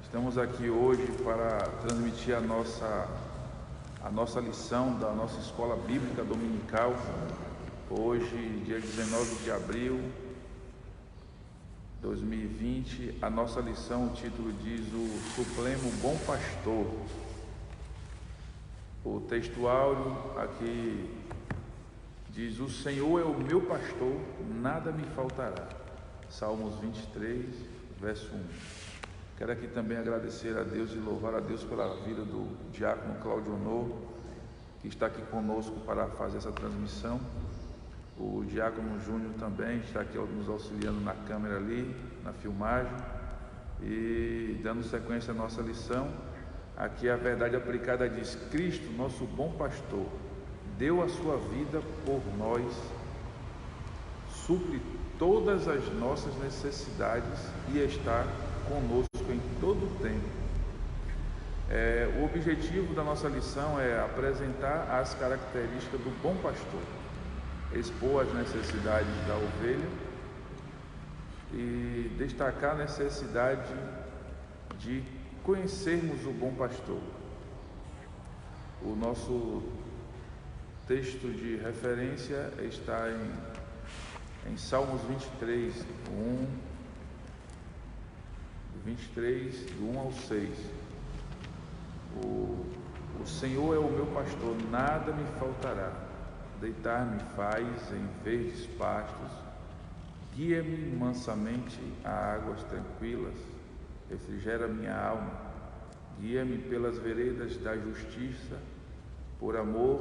Estamos aqui hoje para transmitir a nossa lição da nossa escola bíblica dominical. Hoje, dia 19 de abril de 2020, a nossa lição, o título diz o Supremo Bom Pastor. O texto áureo aqui diz: o Senhor é o meu pastor, nada me faltará. Salmos 23, verso 1. Quero aqui também agradecer a Deus e louvar a Deus pela vida do diácono Cláudio Honor, que está aqui conosco para fazer essa transmissão. O diácono Júnior também está aqui nos auxiliando na câmera ali, na filmagem, e dando sequência à nossa lição. Aqui a verdade aplicada diz: Cristo, nosso bom pastor, deu a sua vida por nós, supre todas as nossas necessidades e está conosco em todo o tempo. O objetivo da nossa lição é apresentar as características do bom pastor, expor as necessidades da ovelha e destacar a necessidade de conhecermos o bom pastor. O nosso texto de referência está em Salmos 23, do 1 ao 6. O Senhor é o meu pastor, nada me faltará. Deitar-me faz em verdes pastos, guia-me mansamente a águas tranquilas, refrigera minha alma, guia-me pelas veredas da justiça, por amor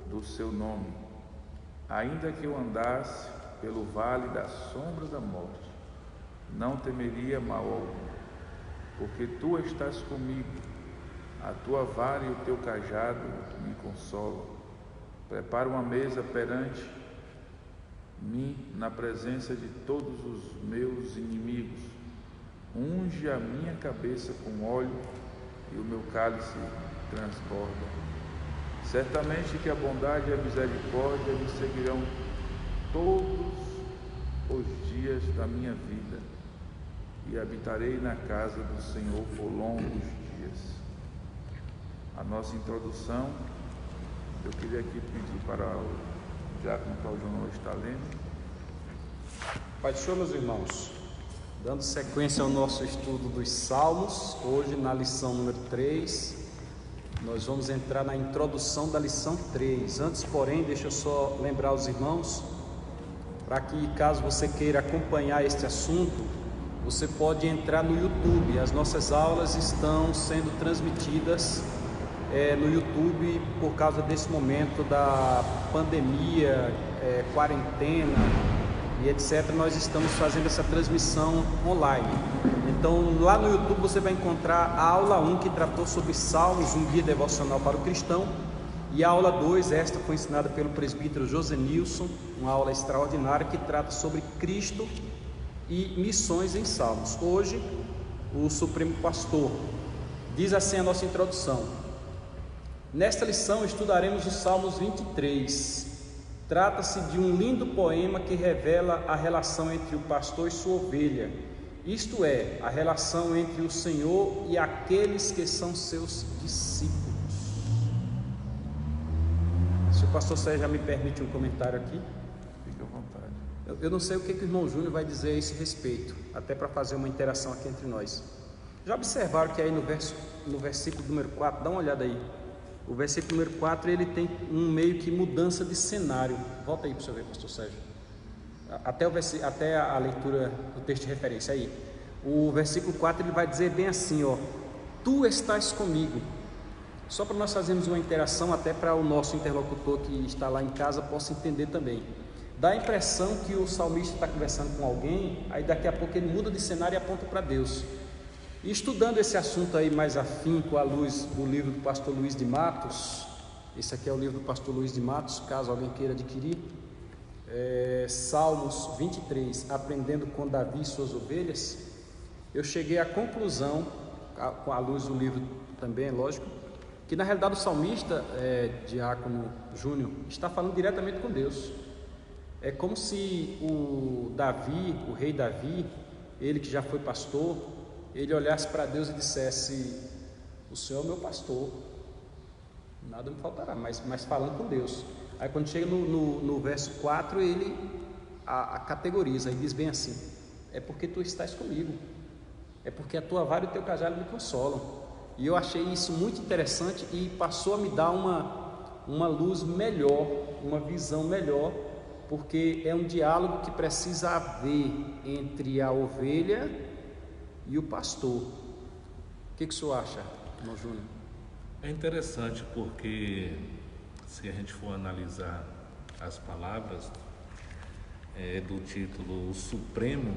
do seu nome. Ainda que eu andasse pelo vale da sombra da morte, não temeria mal algum, porque tu estás comigo, a tua vara e o teu cajado me consolam. Prepara uma mesa perante mim na presença de todos os meus inimigos. Unge a minha cabeça com óleo e o meu cálice transborda. Certamente que a bondade e a misericórdia me seguirão todos os dias da minha vida, e habitarei na casa do Senhor por longos dias. A nossa introdução, eu queria aqui pedir para o diácono Cláudio Honor estar lendo. Pai do Senhor, meus irmãos, dando sequência ao nosso estudo dos Salmos, hoje na lição número 3, nós vamos entrar na introdução da lição 3. Antes, porém, deixa eu só lembrar os irmãos, para que caso você queira acompanhar este assunto, você pode entrar no YouTube. As nossas aulas estão sendo transmitidas no YouTube por causa desse momento da pandemia, quarentena e etc. Nós estamos fazendo essa transmissão online. Então lá no YouTube você vai encontrar a aula 1, que tratou sobre Salmos, um guia devocional para o cristão, e a aula 2, esta foi ensinada pelo presbítero José Nilson, uma aula extraordinária que trata sobre Cristo e missões em Salmos. Hoje, o Supremo Pastor. Diz assim a nossa introdução: nesta lição estudaremos os Salmos 23. Trata-se de um lindo poema que revela a relação entre o pastor e sua ovelha, isto é, a relação entre o Senhor e aqueles que são seus discípulos. Se o pastor Sérgio já me permite um comentário aqui. Fique à vontade. Eu não sei o que o irmão Júnior vai dizer a esse respeito, até para fazer uma interação aqui entre nós. Já observaram que aí no versículo número 4, dá uma olhada aí. O versículo número 4, ele tem um meio que mudança de cenário. Volta aí para você ver, pastor Sérgio. Até a leitura do texto de referência aí. O versículo 4, ele vai dizer bem assim, ó: tu estás comigo. Só para nós fazermos uma interação, até para o nosso interlocutor que está lá em casa possa entender também. Dá a impressão que o salmista está conversando com alguém, aí daqui a pouco ele muda de cenário e aponta para Deus. E estudando esse assunto aí mais afinco à luz do livro do pastor Luiz de Matos, esse aqui é o livro do pastor Luiz de Matos, caso alguém queira adquirir, Salmos 23, aprendendo com Davi e suas ovelhas, eu cheguei à conclusão, com a luz do livro também, é lógico, que na realidade o salmista, diácono Júnior, está falando diretamente com Deus. É como se o rei Davi, ele que já foi pastor, ele olhasse para Deus e dissesse: o Senhor é meu pastor, nada me faltará, mas falando com Deus. Aí quando chega no verso 4, ele a categoriza e diz bem assim: é porque tu estás comigo, é porque a tua vara e o teu cajado me consolam. E eu achei isso muito interessante e passou a me dar uma luz melhor, uma visão melhor, porque é um diálogo que precisa haver entre a ovelha e o pastor. O que o senhor acha, irmão Júnior? É interessante porque, se a gente for analisar as palavras do título Supremo,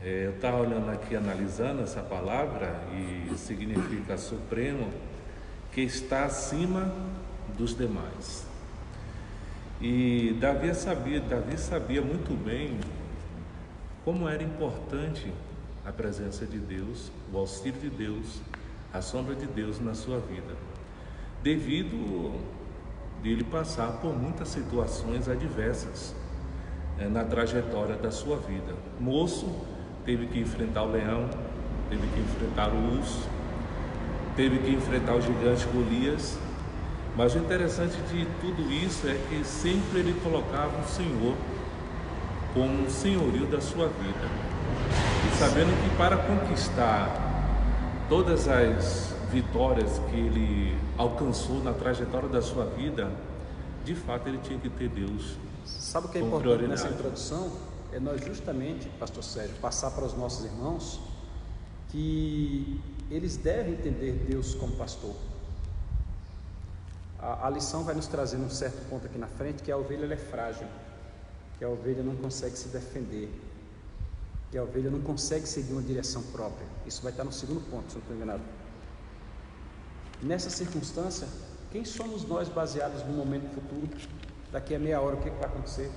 eu estava olhando aqui, analisando essa palavra, e significa Supremo, que está acima dos demais. E Davi sabia muito bem como era importante a presença de Deus, o auxílio de Deus, a sombra de Deus na sua vida, devido dele passar por muitas situações adversas na trajetória da sua vida. Moço, teve que enfrentar o leão, teve que enfrentar o urso, teve que enfrentar o gigante Golias. Mas o interessante de tudo isso é que sempre ele colocava o Senhor como o senhorio da sua vida, e sabendo que para conquistar todas as vitórias que ele alcançou na trajetória da sua vida, de fato ele tinha que ter Deus. Sabe o que é importante nessa introdução? É nós justamente, pastor Sérgio, passar para os nossos irmãos que eles devem entender Deus como pastor. A lição vai nos trazer num certo ponto aqui na frente, que a ovelha ela é frágil, que a ovelha não consegue se defender, que a ovelha não consegue seguir uma direção própria. Isso vai estar no segundo ponto, se eu não estou enganado. Nessa circunstância, quem somos nós baseados no momento futuro? Daqui a meia hora o que vai acontecer?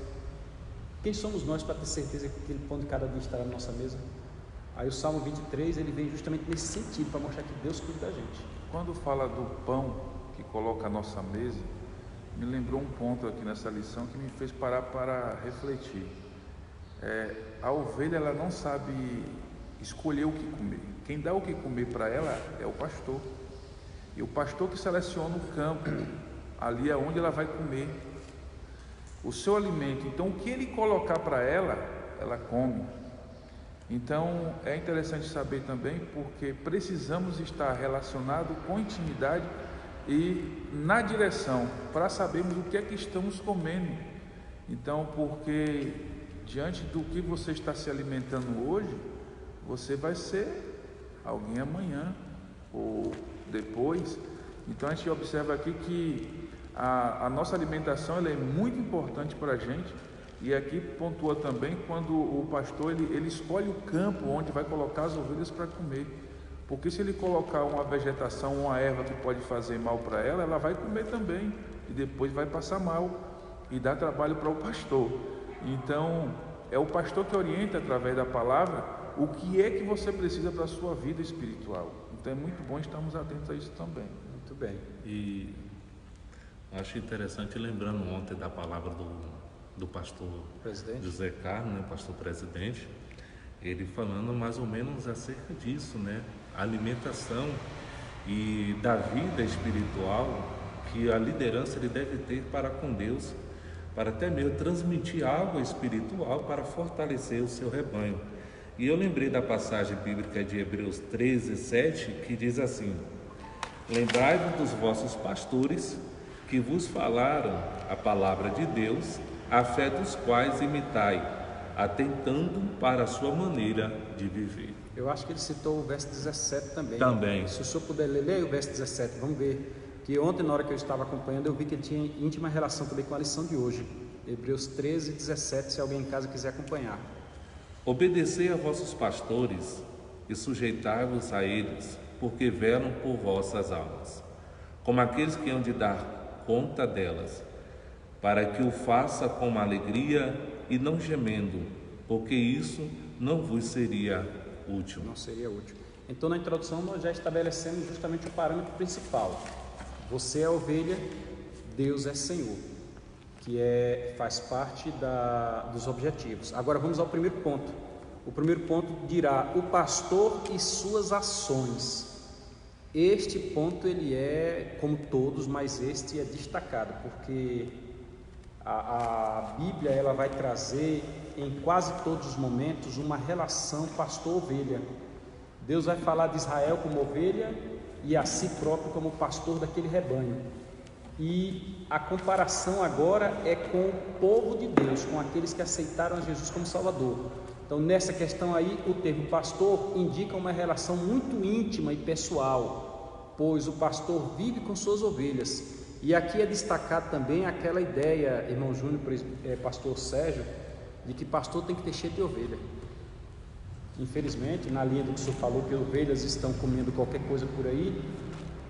Quem somos nós para ter certeza que aquele pão de cada dia estará na nossa mesa? Aí o Salmo 23, ele vem justamente nesse sentido, para mostrar que Deus cuida da gente. Quando fala do pão que coloca a nossa mesa, me lembrou um ponto aqui nessa lição que me fez parar para refletir. A ovelha, ela não sabe escolher o que comer. Quem dá o que comer para ela é o pastor. E o pastor que seleciona o campo, ali é onde ela vai comer o seu alimento. Então, o que ele colocar para ela, ela come. Então, é interessante saber também, porque precisamos estar relacionados com intimidade e na direção, para sabermos o que é que estamos comendo. Então, porque diante do que você está se alimentando hoje, você vai ser alguém amanhã ou depois. Então, a gente observa aqui que a nossa alimentação ela é muito importante para a gente, e aqui pontua também quando o pastor ele escolhe o campo onde vai colocar as ovelhas para comer, porque se ele colocar uma vegetação, uma erva que pode fazer mal para ela, ela vai comer também e depois vai passar mal e dá trabalho para o pastor. Então é o pastor que orienta através da palavra o que é que você precisa para a sua vida espiritual. Então é muito bom estarmos atentos a isso também. Muito bem. E acho interessante, lembrando ontem da palavra do pastor presidente José Carlos, né, pastor presidente, ele falando mais ou menos acerca disso, né, a alimentação e da vida espiritual que a liderança ele deve ter para com Deus, para até mesmo transmitir algo espiritual para fortalecer o seu rebanho. E eu lembrei da passagem bíblica de Hebreus 13:7, que diz assim: lembrai-vos dos vossos pastores que vos falaram a palavra de Deus, a fé dos quais imitai, atentando para a sua maneira de viver. Eu acho que ele citou o verso 17 também. Também. Se o senhor puder ler o verso 17, vamos ver. Que ontem, na hora que eu estava acompanhando, eu vi que ele tinha íntima relação também com a lição de hoje. Hebreus 13:17, se alguém em casa quiser acompanhar. Obedecei a vossos pastores e sujeitai-vos a eles, porque velam por vossas almas, como aqueles que hão de dar conta delas, para que o faça com alegria e não gemendo, porque isso não vos seria útil. Não seria útil. Então, na introdução, nós já estabelecemos justamente o parâmetro principal. Você é ovelha, Deus é Senhor, que faz parte dos objetivos. Agora vamos ao primeiro ponto. O primeiro ponto dirá o pastor e suas ações. Este ponto ele é como todos, mas este é destacado, porque a Bíblia ela vai trazer em quase todos os momentos uma relação pastor-ovelha. Deus vai falar de Israel como ovelha e a si próprio como pastor daquele rebanho. E a comparação agora é com o povo de Deus, com aqueles que aceitaram a Jesus como Salvador. Então, nessa questão aí, o termo pastor indica uma relação muito íntima e pessoal, pois o pastor vive com suas ovelhas. E aqui é destacado também aquela ideia, irmão Júnior, pastor Sérgio, de que pastor tem que ter cheio de ovelha. Infelizmente, na linha do que o senhor falou, que ovelhas estão comendo qualquer coisa por aí,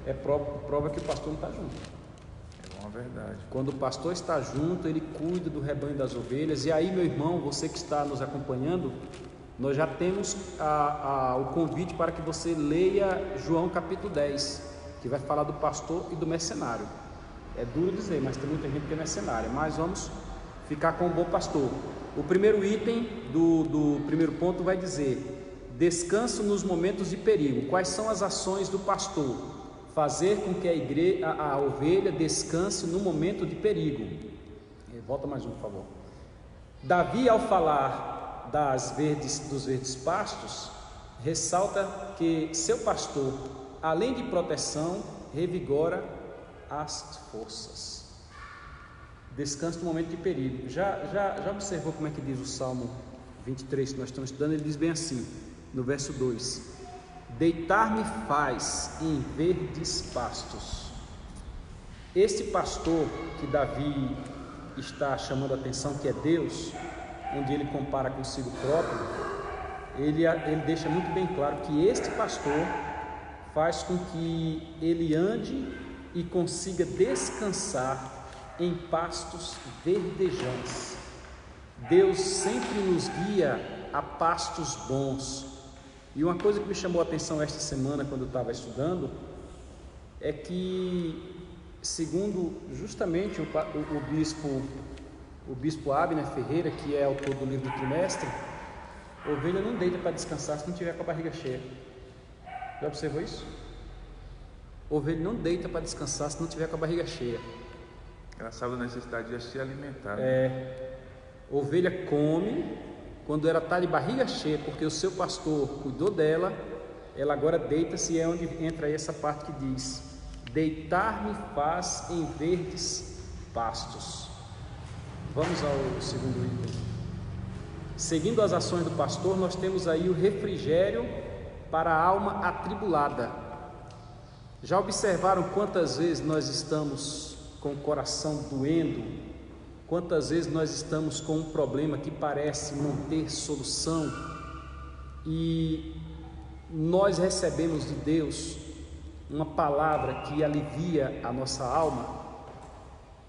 é prova que o pastor não está junto. É uma verdade. Quando o pastor está junto, ele cuida do rebanho das ovelhas. E aí, meu irmão, você que está nos acompanhando, nós já temos o convite para que você leia João capítulo 10, que vai falar do pastor e do mercenário. É duro dizer, mas tem muita gente que é mercenária. Mas vamos ficar com o bom pastor. O primeiro item do primeiro ponto vai dizer: descanso nos momentos de perigo. Quais são as ações do pastor? Fazer com que a ovelha descanse no momento de perigo. Volta mais um, por favor. Davi, ao falar dos verdes pastos, ressalta que seu pastor, além de proteção, revigora as forças. Descanso no momento de perigo. Já observou como é que diz o Salmo 23 que nós estamos estudando? Ele diz bem assim, no verso 2: deitar-me faz em verdes pastos. Este pastor que Davi está chamando a atenção, que é Deus, onde ele compara consigo próprio, ele deixa muito bem claro que este pastor faz com que ele ande e consiga descansar em pastos verdejantes. Deus sempre nos guia a pastos bons. E uma coisa que me chamou a atenção esta semana, quando eu estava estudando, é que, segundo justamente o bispo Abner Ferreira, que é autor do livro do trimestre, a ovelha não deita para descansar se não tiver com a barriga cheia. Já observou isso? A ovelha não deita para descansar se não tiver com a barriga cheia. Ela sabe da necessidade de se alimentar. A ovelha come quando ela está de barriga cheia, porque o seu pastor cuidou dela. Ela agora deita-se, é onde entra aí essa parte que diz: deitar-me faz em verdes pastos. Vamos ao segundo item. Seguindo as ações do pastor, nós temos aí o refrigério para a alma atribulada. Já observaram quantas vezes nós estamos com o coração doendo? Quantas vezes nós estamos com um problema que parece não ter solução e nós recebemos de Deus uma palavra que alivia a nossa alma?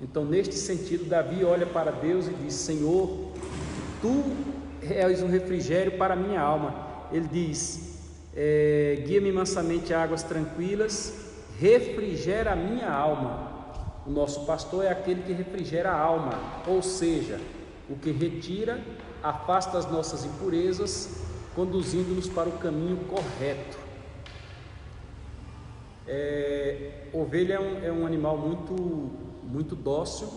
Então, neste sentido, Davi olha para Deus e diz: Senhor, Tu és um refrigério para a minha alma. Ele diz: guia-me mansamente a águas tranquilas, refrigera a minha alma. O nosso pastor é aquele que refrigera a alma, ou seja, o que retira, afasta as nossas impurezas, conduzindo-nos para o caminho correto. Ovelha é um animal muito dócil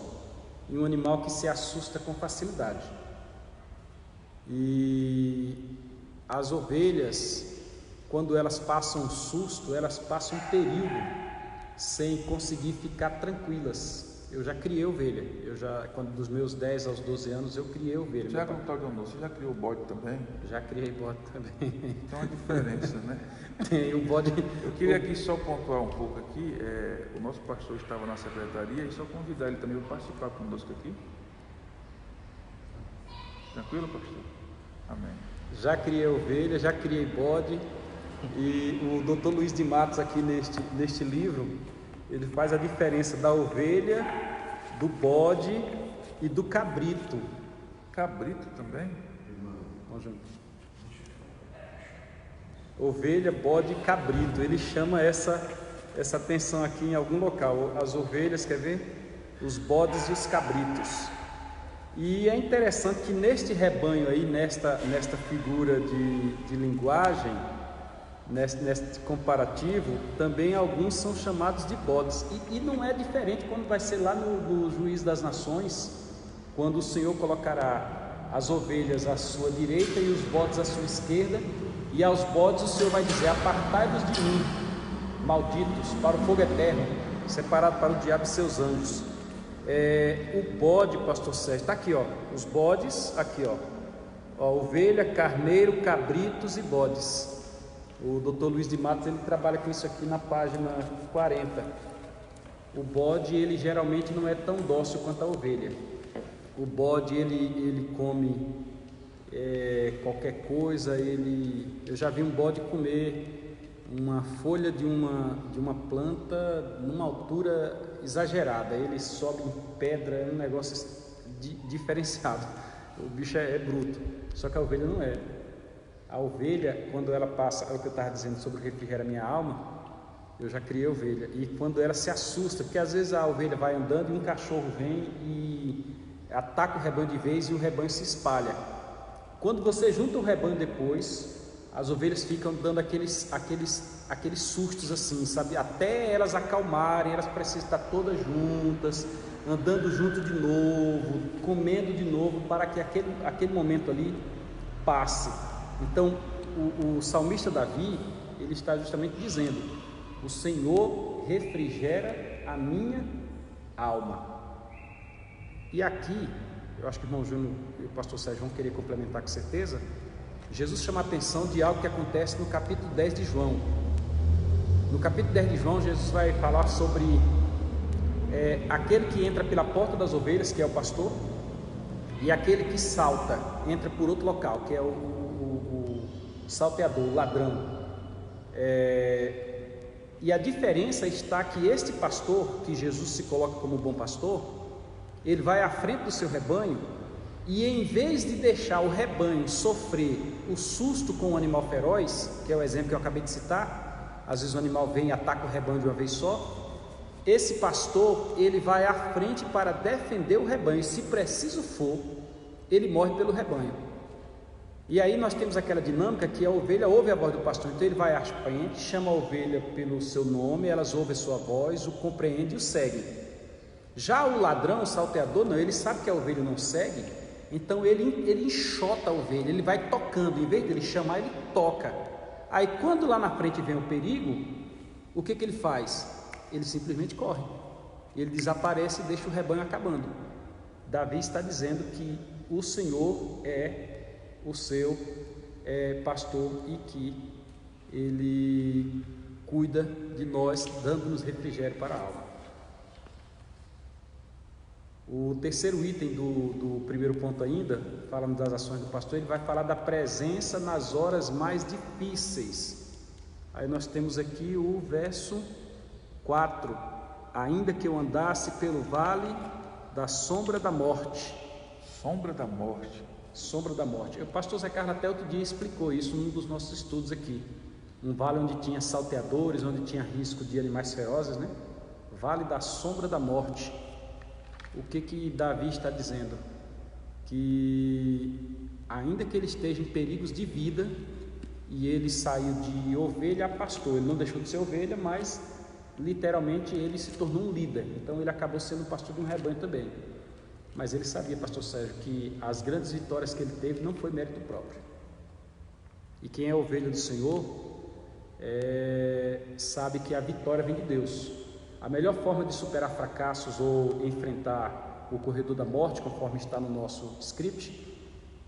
e um animal que se assusta com facilidade. E as ovelhas, quando elas passam um susto, elas passam um período sem conseguir ficar tranquilas. Eu já criei ovelha, quando dos meus 10 aos 12 anos eu criei ovelha. Já você já criou bode também? Já criei bode também. Então a diferença, né? Tem o bode. Eu queria aqui só pontuar um pouco aqui, o nosso pastor estava na secretaria e só convidar ele também para participar conosco aqui. Tranquilo, pastor? Amém. Já criei ovelha, já criei bode. E o Dr. Luiz de Matos aqui neste livro, ele faz a diferença da ovelha, do bode e do cabrito. Cabrito também? Ovelha, bode e cabrito. Ele chama essa atenção aqui em algum local. As ovelhas, quer ver? Os bodes e os cabritos. E é interessante que neste rebanho aí, nesta figura de linguagem, neste comparativo, também alguns são chamados de bodes. E não é diferente quando vai ser lá no Juiz das Nações, quando o Senhor colocará as ovelhas à sua direita e os bodes à sua esquerda, e aos bodes o Senhor vai dizer: apartai-vos de mim, malditos, para o fogo eterno, separado para o diabo e seus anjos. O bode, pastor Sérgio, está aqui, ó, os bodes, aqui, ó, ovelha, carneiro, cabritos e bodes. O Dr. Luiz de Matos, ele trabalha com isso aqui na página 40. O bode, ele geralmente não é tão dócil quanto a ovelha. O bode, ele come qualquer coisa. Eu já vi um bode comer uma folha de uma planta numa altura exagerada. Ele sobe em pedra, é um negócio diferenciado. O bicho é bruto, só que a ovelha não é. A ovelha, quando ela passa, é o que eu estava dizendo sobre o refrigera minha alma, eu já criei ovelha, e quando ela se assusta, porque às vezes a ovelha vai andando e um cachorro vem e ataca o rebanho de vez e o rebanho se espalha. Quando você junta o rebanho depois, as ovelhas ficam dando aqueles sustos assim, sabe? Até elas acalmarem, elas precisam estar todas juntas, andando junto de novo, comendo de novo, para que aquele momento ali passe. Então, o salmista Davi, ele está justamente dizendo: o Senhor refrigera a minha alma. E aqui, eu acho que o irmão Júnior e o pastor Sérgio vão querer complementar com certeza. Jesus chama a atenção de algo que acontece no capítulo 10 de João. No capítulo 10 de João, Jesus vai falar sobre aquele que entra pela porta das ovelhas, que é o pastor, e aquele que salta, entra por outro local, que é o salteador, o ladrão. E a diferença está que este pastor, que Jesus se coloca como bom pastor, ele vai à frente do seu rebanho, e em vez de deixar o rebanho sofrer o susto com o animal feroz, que é o exemplo que eu acabei de citar, às vezes o animal vem e ataca o rebanho de uma vez só, esse pastor, ele vai à frente para defender o rebanho, se preciso for, ele morre pelo rebanho. E aí nós temos aquela dinâmica que a ovelha ouve a voz do pastor, então ele vai à frente, chama a ovelha pelo seu nome, elas ouvem a sua voz, o compreende e o segue. Já o ladrão, o salteador, não, ele sabe que a ovelha não segue, então ele enxota a ovelha, ele vai tocando, em vez de ele chamar, ele toca. Aí quando lá na frente vem o perigo, o que ele faz? Ele simplesmente corre, ele desaparece e deixa o rebanho acabando. Davi está dizendo que o Senhor é o seu pastor e que ele cuida de nós, dando-nos refrigério para a alma. O terceiro item do primeiro ponto ainda, falando das ações do pastor, ele vai falar da presença nas horas mais difíceis. Aí nós temos aqui o verso 4: ainda que eu andasse pelo vale da sombra da morte. Sombra da morte. Sombra da morte. O pastor Zé Carlos até outro dia explicou isso num dos nossos estudos aqui. Um vale onde tinha salteadores, onde tinha risco de animais ferozes, né? Vale da sombra da morte. O que Davi está dizendo? Que ainda que ele esteja em perigos de vida, e ele saiu de ovelha a pastor, ele não deixou de ser ovelha, mas literalmente ele se tornou um líder, então ele acabou sendo pastor de um rebanho também. Mas ele sabia, pastor Sérgio, que as grandes vitórias que ele teve não foi mérito próprio. E quem é ovelha do Senhor sabe que a vitória vem de Deus. A melhor forma de superar fracassos ou enfrentar o corredor da morte, conforme está no nosso script,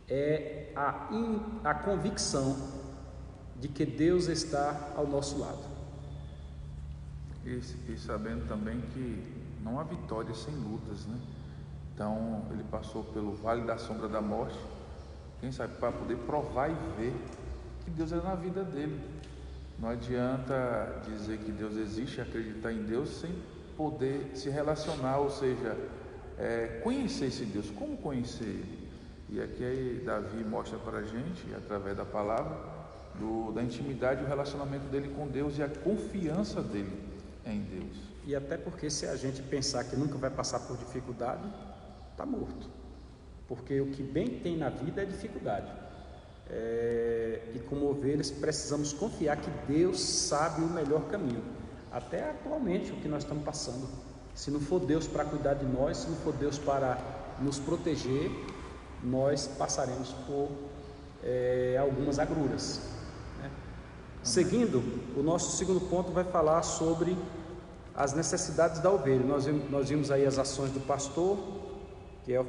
é a convicção de que Deus está ao nosso lado. E sabendo também que não há vitória sem lutas, né? Então ele passou pelo vale da sombra da morte, quem sabe para poder provar e ver que Deus é na vida dele. Não adianta dizer que Deus existe e acreditar em Deus sem poder se relacionar, ou seja, conhecer esse Deus. Como conhecer Ele? E aqui Davi mostra para a gente, através da palavra, da intimidade e o relacionamento dele com Deus e a confiança dele em Deus. E até porque se a gente pensar que nunca vai passar por dificuldade, está morto. porque o que bem tem na vida é dificuldade. E como ovelhas precisamos confiar que Deus sabe o melhor caminho, até atualmente o que nós estamos passando. Se não for Deus para cuidar de nós, se não for Deus para nos proteger, nós passaremos por algumas agruras, né? Seguindo, o nosso segundo ponto vai falar sobre as necessidades da ovelha. Nós vimos aí as ações do pastor, que é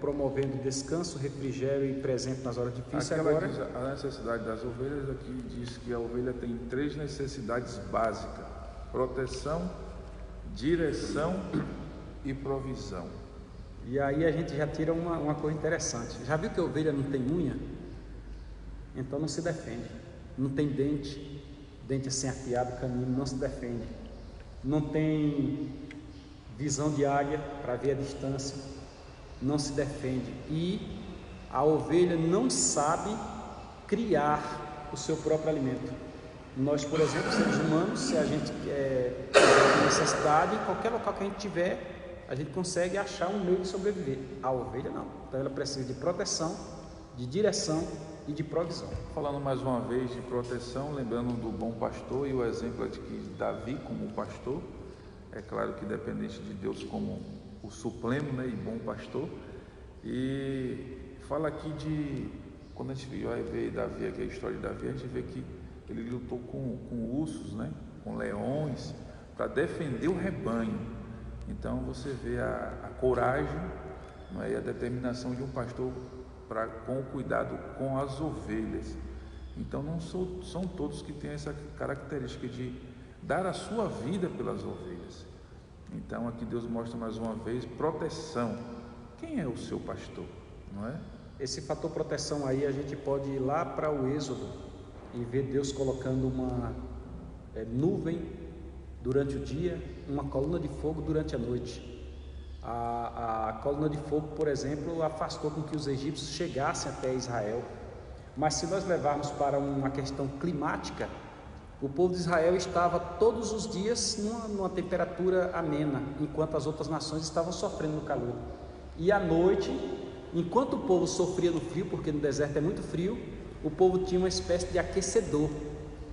promovendo descanso, refrigério e presente nas horas difíceis. Agora, a necessidade das ovelhas aqui diz que a ovelha tem 3 necessidades básicas: proteção, direção e provisão. E aí a gente já tira uma coisa interessante. Já viu que a ovelha não tem unha? Então não se defende. Não tem dente assim afiado, canino, não se defende. Não tem visão de águia para ver a distância, não se defende. E a ovelha não sabe criar o seu próprio alimento. Nós, por exemplo, seres humanos, se a gente tiver necessidade, em qualquer local que a gente tiver, a gente consegue achar um meio de sobreviver. A ovelha não. Então ela precisa de proteção, de direção e de provisão. Falando mais uma vez de proteção, lembrando do bom pastor e o exemplo de que Davi como pastor, é claro que dependente de Deus como o supremo, né, e bom pastor. E fala aqui de, quando a gente vai ver Davi, aqui a história de Davi, a gente vê que ele lutou com ursos, né, com leões, para defender o rebanho. Então você vê a coragem, não é, e a determinação de um pastor com o cuidado com as ovelhas. Então não são todos que têm essa característica de dar a sua vida pelas ovelhas. Então aqui Deus mostra mais uma vez proteção. Quem é o seu pastor, não é? Esse fator proteção aí a gente pode ir lá para o Êxodo e ver Deus colocando uma nuvem durante o dia, uma coluna de fogo durante a noite. A coluna de fogo, por exemplo, afastou com que os egípcios chegassem até Israel. Mas se nós levarmos para uma questão climática, o povo de Israel estava todos os dias numa temperatura amena, enquanto as outras nações estavam sofrendo no calor. E à noite, enquanto o povo sofria no frio, porque no deserto é muito frio, o povo tinha uma espécie de aquecedor.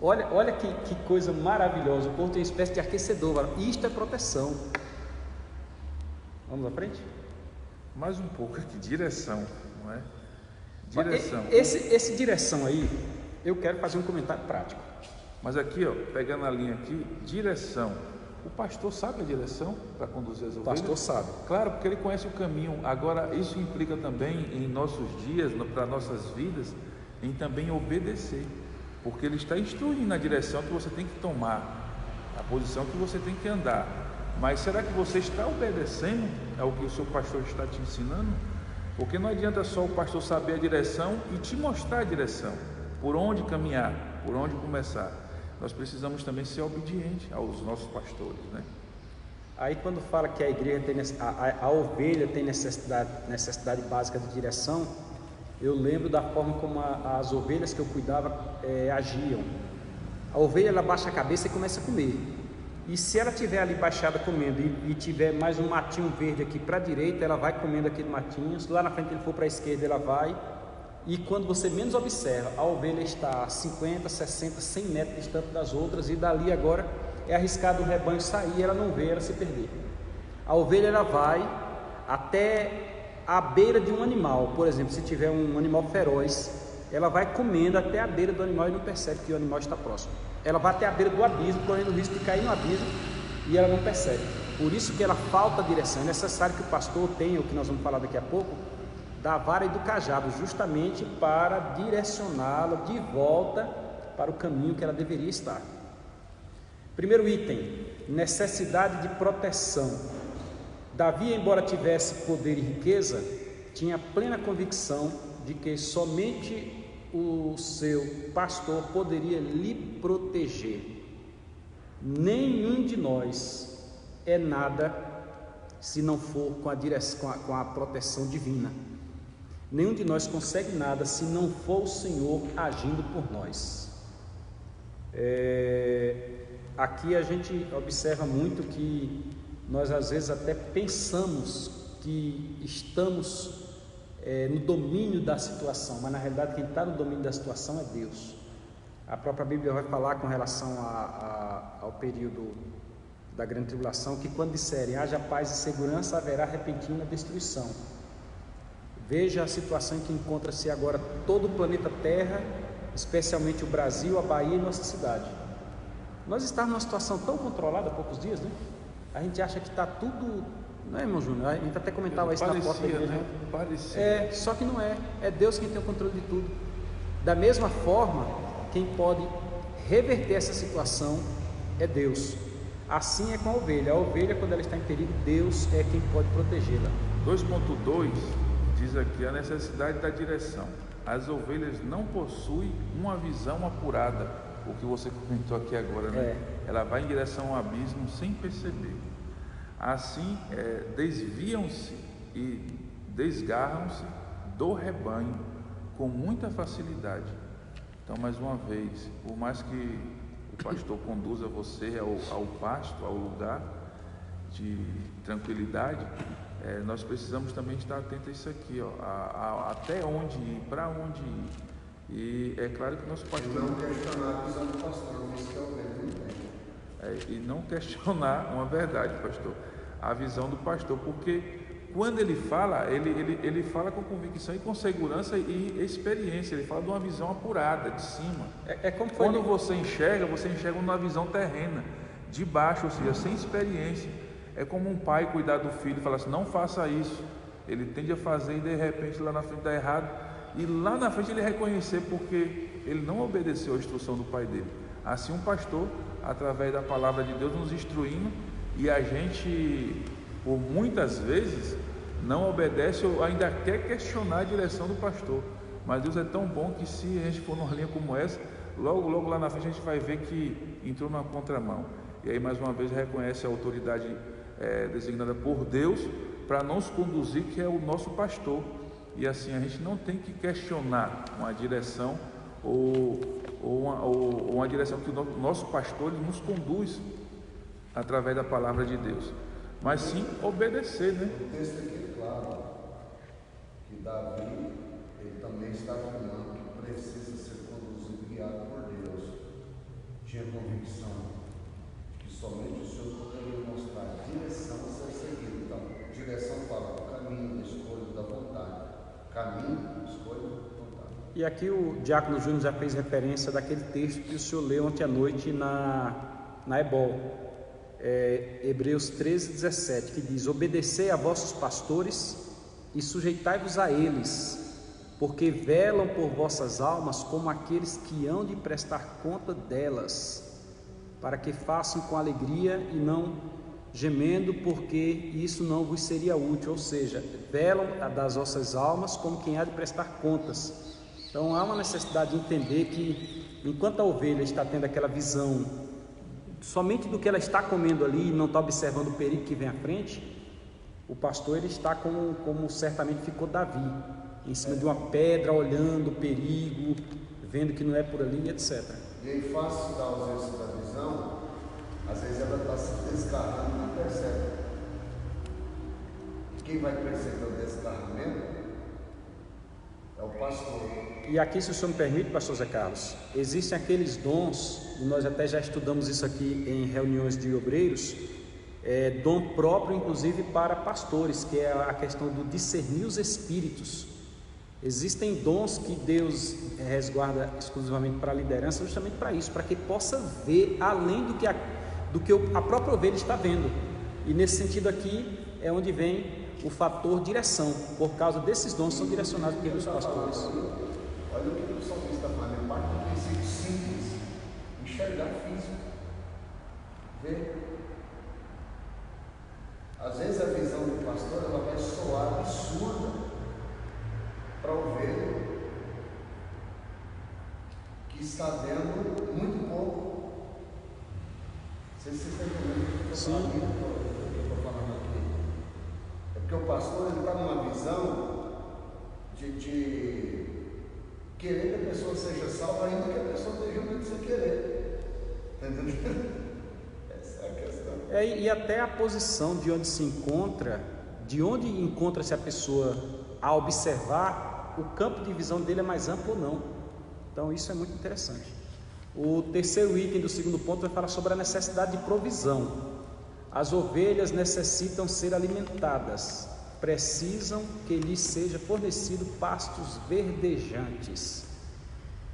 Olha que coisa maravilhosa, o povo tem uma espécie de aquecedor. Isto é proteção. Vamos à frente? Mais um pouco aqui, direção, não é? Direção. Esse direção aí, eu quero fazer um comentário prático. Mas aqui, ó, pegando a linha aqui, direção. O pastor sabe a direção para conduzir as ovelhas? O pastor sabe. Claro, porque ele conhece o caminho. Agora, isso implica também em nossos dias, para nossas vidas, em também obedecer. Porque ele está instruindo a direção que você tem que tomar, a posição que você tem que andar. Mas será que você está obedecendo ao que o seu pastor está te ensinando? Porque não adianta só o pastor saber a direção e te mostrar a direção, por onde caminhar, por onde começar. Nós precisamos também ser obedientes aos nossos pastores, né? Aí quando fala que a igreja tem a ovelha tem necessidade básica de direção, eu lembro da forma como as ovelhas que eu cuidava agiam. A ovelha ela baixa a cabeça e começa a comer. E se ela estiver ali baixada comendo e tiver mais um matinho verde aqui para a direita, ela vai comendo aquele matinho. Se lá na frente ele for para a esquerda, ela vai. E quando você menos observa, a ovelha está a 50, 60, 100 metros distante das outras, e dali agora é arriscado o rebanho sair, ela não vê, ela se perder. A ovelha ela vai até a beira de um animal, por exemplo, se tiver um animal feroz, ela vai comendo até a beira do animal e não percebe que o animal está próximo. Ela vai até a beira do abismo, correndo o risco de cair no abismo, e ela não percebe. Por isso que ela falta direção. É necessário que o pastor tenha, o que nós vamos falar daqui a pouco, da vara e do cajado, justamente para direcioná-la de volta para o caminho que ela deveria estar. Primeiro item, necessidade de proteção. Davi, embora tivesse poder e riqueza, tinha plena convicção de que somente o seu pastor poderia lhe proteger. Nenhum de nós é nada se não for com a proteção divina. Nenhum de nós consegue nada se não for o Senhor agindo por nós. Aqui a gente observa muito que nós às vezes até pensamos que estamos no domínio da situação, mas na realidade quem está no domínio da situação é Deus. A própria Bíblia vai falar com relação ao período da grande tribulação, que quando disserem haja paz e segurança, haverá repentina destruição. Veja a situação em que encontra-se agora todo o planeta Terra, especialmente o Brasil, a Bahia e nossa cidade. Nós estamos numa situação tão controlada há poucos dias, né? A gente acha que está tudo, não é, irmão Júnior? A gente até comentava isso na porta da igreja, né? Parecia. Só que não é. É Deus quem tem o controle de tudo. Da mesma forma, quem pode reverter essa situação é Deus. Assim é com a ovelha. A ovelha, quando ela está em perigo, Deus é quem pode protegê-la. 2.2 diz aqui a necessidade da direção. As ovelhas não possuem uma visão apurada, o que você comentou aqui agora, né? Ela vai em direção ao abismo sem perceber. Assim, desviam-se e desgarram-se do rebanho com muita facilidade. Então, mais uma vez, por mais que o pastor conduza você ao pasto, ao lugar de tranquilidade, nós precisamos também estar atentos a isso aqui, até onde ir, para onde ir. E é claro que nosso pastor... E não questionar a visão do pastor, isso que é o mesmo. E não questionar uma verdade, pastor, a visão do pastor, porque quando ele fala, ele fala com convicção e com segurança e experiência, ele fala de uma visão apurada, de cima. Quando você enxerga numa visão terrena, de baixo, ou seja, sem experiência. É como um pai cuidar do filho e falar assim, não faça isso. Ele tende a fazer e de repente lá na frente dá errado. E lá na frente ele reconhecer porque ele não obedeceu à instrução do pai dele. Assim um pastor, através da palavra de Deus, nos instruindo, e a gente, por muitas vezes, não obedece ou ainda quer questionar a direção do pastor. Mas Deus é tão bom que se a gente for numa linha como essa, logo lá na frente a gente vai ver que entrou numa contramão. E aí mais uma vez reconhece a autoridade designada por Deus para nos conduzir, que é o nosso pastor. E assim a gente não tem que questionar uma direção ou uma direção que o nosso pastor ele nos conduz através da palavra de Deus, mas sim obedecer, né? O texto aqui é claro que Davi ele também está afirmando que precisa ser conduzido e guiado por Deus. Tinha convicção que somente o Senhor poderia mostrar a direção a ser seguida. Então, direção fala do caminho, da escolha, da vontade. Caminho, escolha, vontade. E aqui o Diácono Júnior já fez referência daquele texto que o senhor leu ontem à noite na Ebol. Hebreus 13:17, que diz: obedecei a vossos pastores e sujeitai-vos a eles, porque velam por vossas almas como aqueles que hão de prestar conta delas, para que façam com alegria e não gemendo, porque isso não vos seria útil. Ou seja, velam das vossas almas como quem há de prestar contas. Então há uma necessidade de entender que enquanto a ovelha está tendo aquela visão somente do que ela está comendo ali e não está observando o perigo que vem à frente, o pastor ele está como certamente ficou Davi, em cima de uma pedra, olhando o perigo, vendo que não é por ali, etc. E aí, face da ausência da visão, às vezes ela está se desgarrando e não percebe. Quem vai perceber o desgarramento é o pastor. E aqui, se o senhor me permite, pastor Zé Carlos, existem aqueles dons, e nós até já estudamos isso aqui em reuniões de obreiros, dom próprio inclusive para pastores, que é a questão do discernir os espíritos. Existem dons que Deus resguarda exclusivamente para a liderança, justamente para isso, para que possa ver além do que a própria ovelha está vendo. E nesse sentido aqui é onde vem o fator direção. Por causa desses dons são direcionados pelos pastores. Olha o que o salmista está falando, é parte do princípio simples, enxergar físico, ver. Às vezes a visão do pastor ela vai soar absurda para a ovelha que está vendo muito pouco. Não sei se vocês estão entendendo o que eu estou falando aqui. É porque o pastor está numa visão de querer que a pessoa seja salva, ainda que a pessoa esteja muito sem querer. Entendeu? Essa é a questão. E até a posição de onde se encontra, de onde encontra-se a pessoa a observar, o campo de visão dele é mais amplo ou não. Então isso é muito interessante. O terceiro item do segundo ponto vai falar sobre a necessidade de provisão. As ovelhas necessitam ser alimentadas, precisam que lhes seja fornecido pastos verdejantes.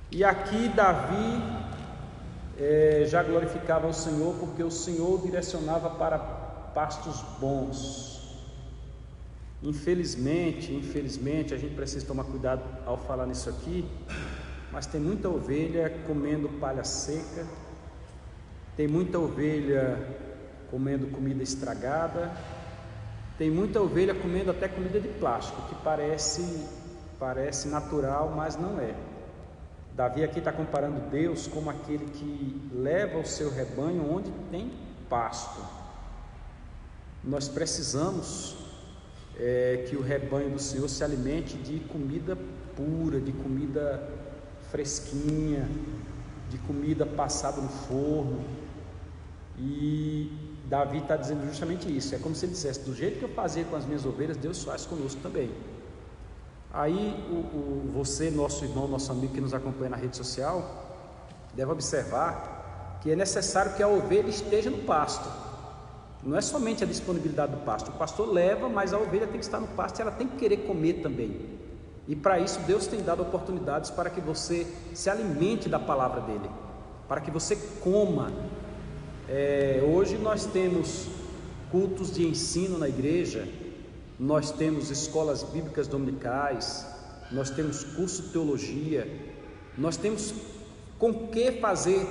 E aqui Davi já glorificava o Senhor, porque o Senhor o direcionava para pastos bons. Infelizmente, a gente precisa tomar cuidado ao falar nisso aqui, mas tem muita ovelha comendo palha seca, tem muita ovelha comendo comida estragada, tem muita ovelha comendo até comida de plástico, que parece natural, mas não é. Davi aqui está comparando Deus como aquele que leva o seu rebanho onde tem pasto. Nós precisamos que o rebanho do Senhor se alimente de comida pura, de comida fresquinha, de comida passada no forno. E Davi está dizendo justamente isso. É como se ele dissesse: do jeito que eu fazia com as minhas ovelhas, Deus faz conosco também. Aí você, nosso irmão, nosso amigo que nos acompanha na rede social, deve observar que é necessário que a ovelha esteja no pasto. Não é somente a disponibilidade do pasto. O pastor leva, mas a ovelha tem que estar no pasto e ela tem que querer comer também. E para isso Deus tem dado oportunidades para que você se alimente da palavra dele, para que você coma. Hoje nós temos cultos de ensino na igreja, nós temos escolas bíblicas dominicais, nós temos curso de teologia, nós temos com que fazer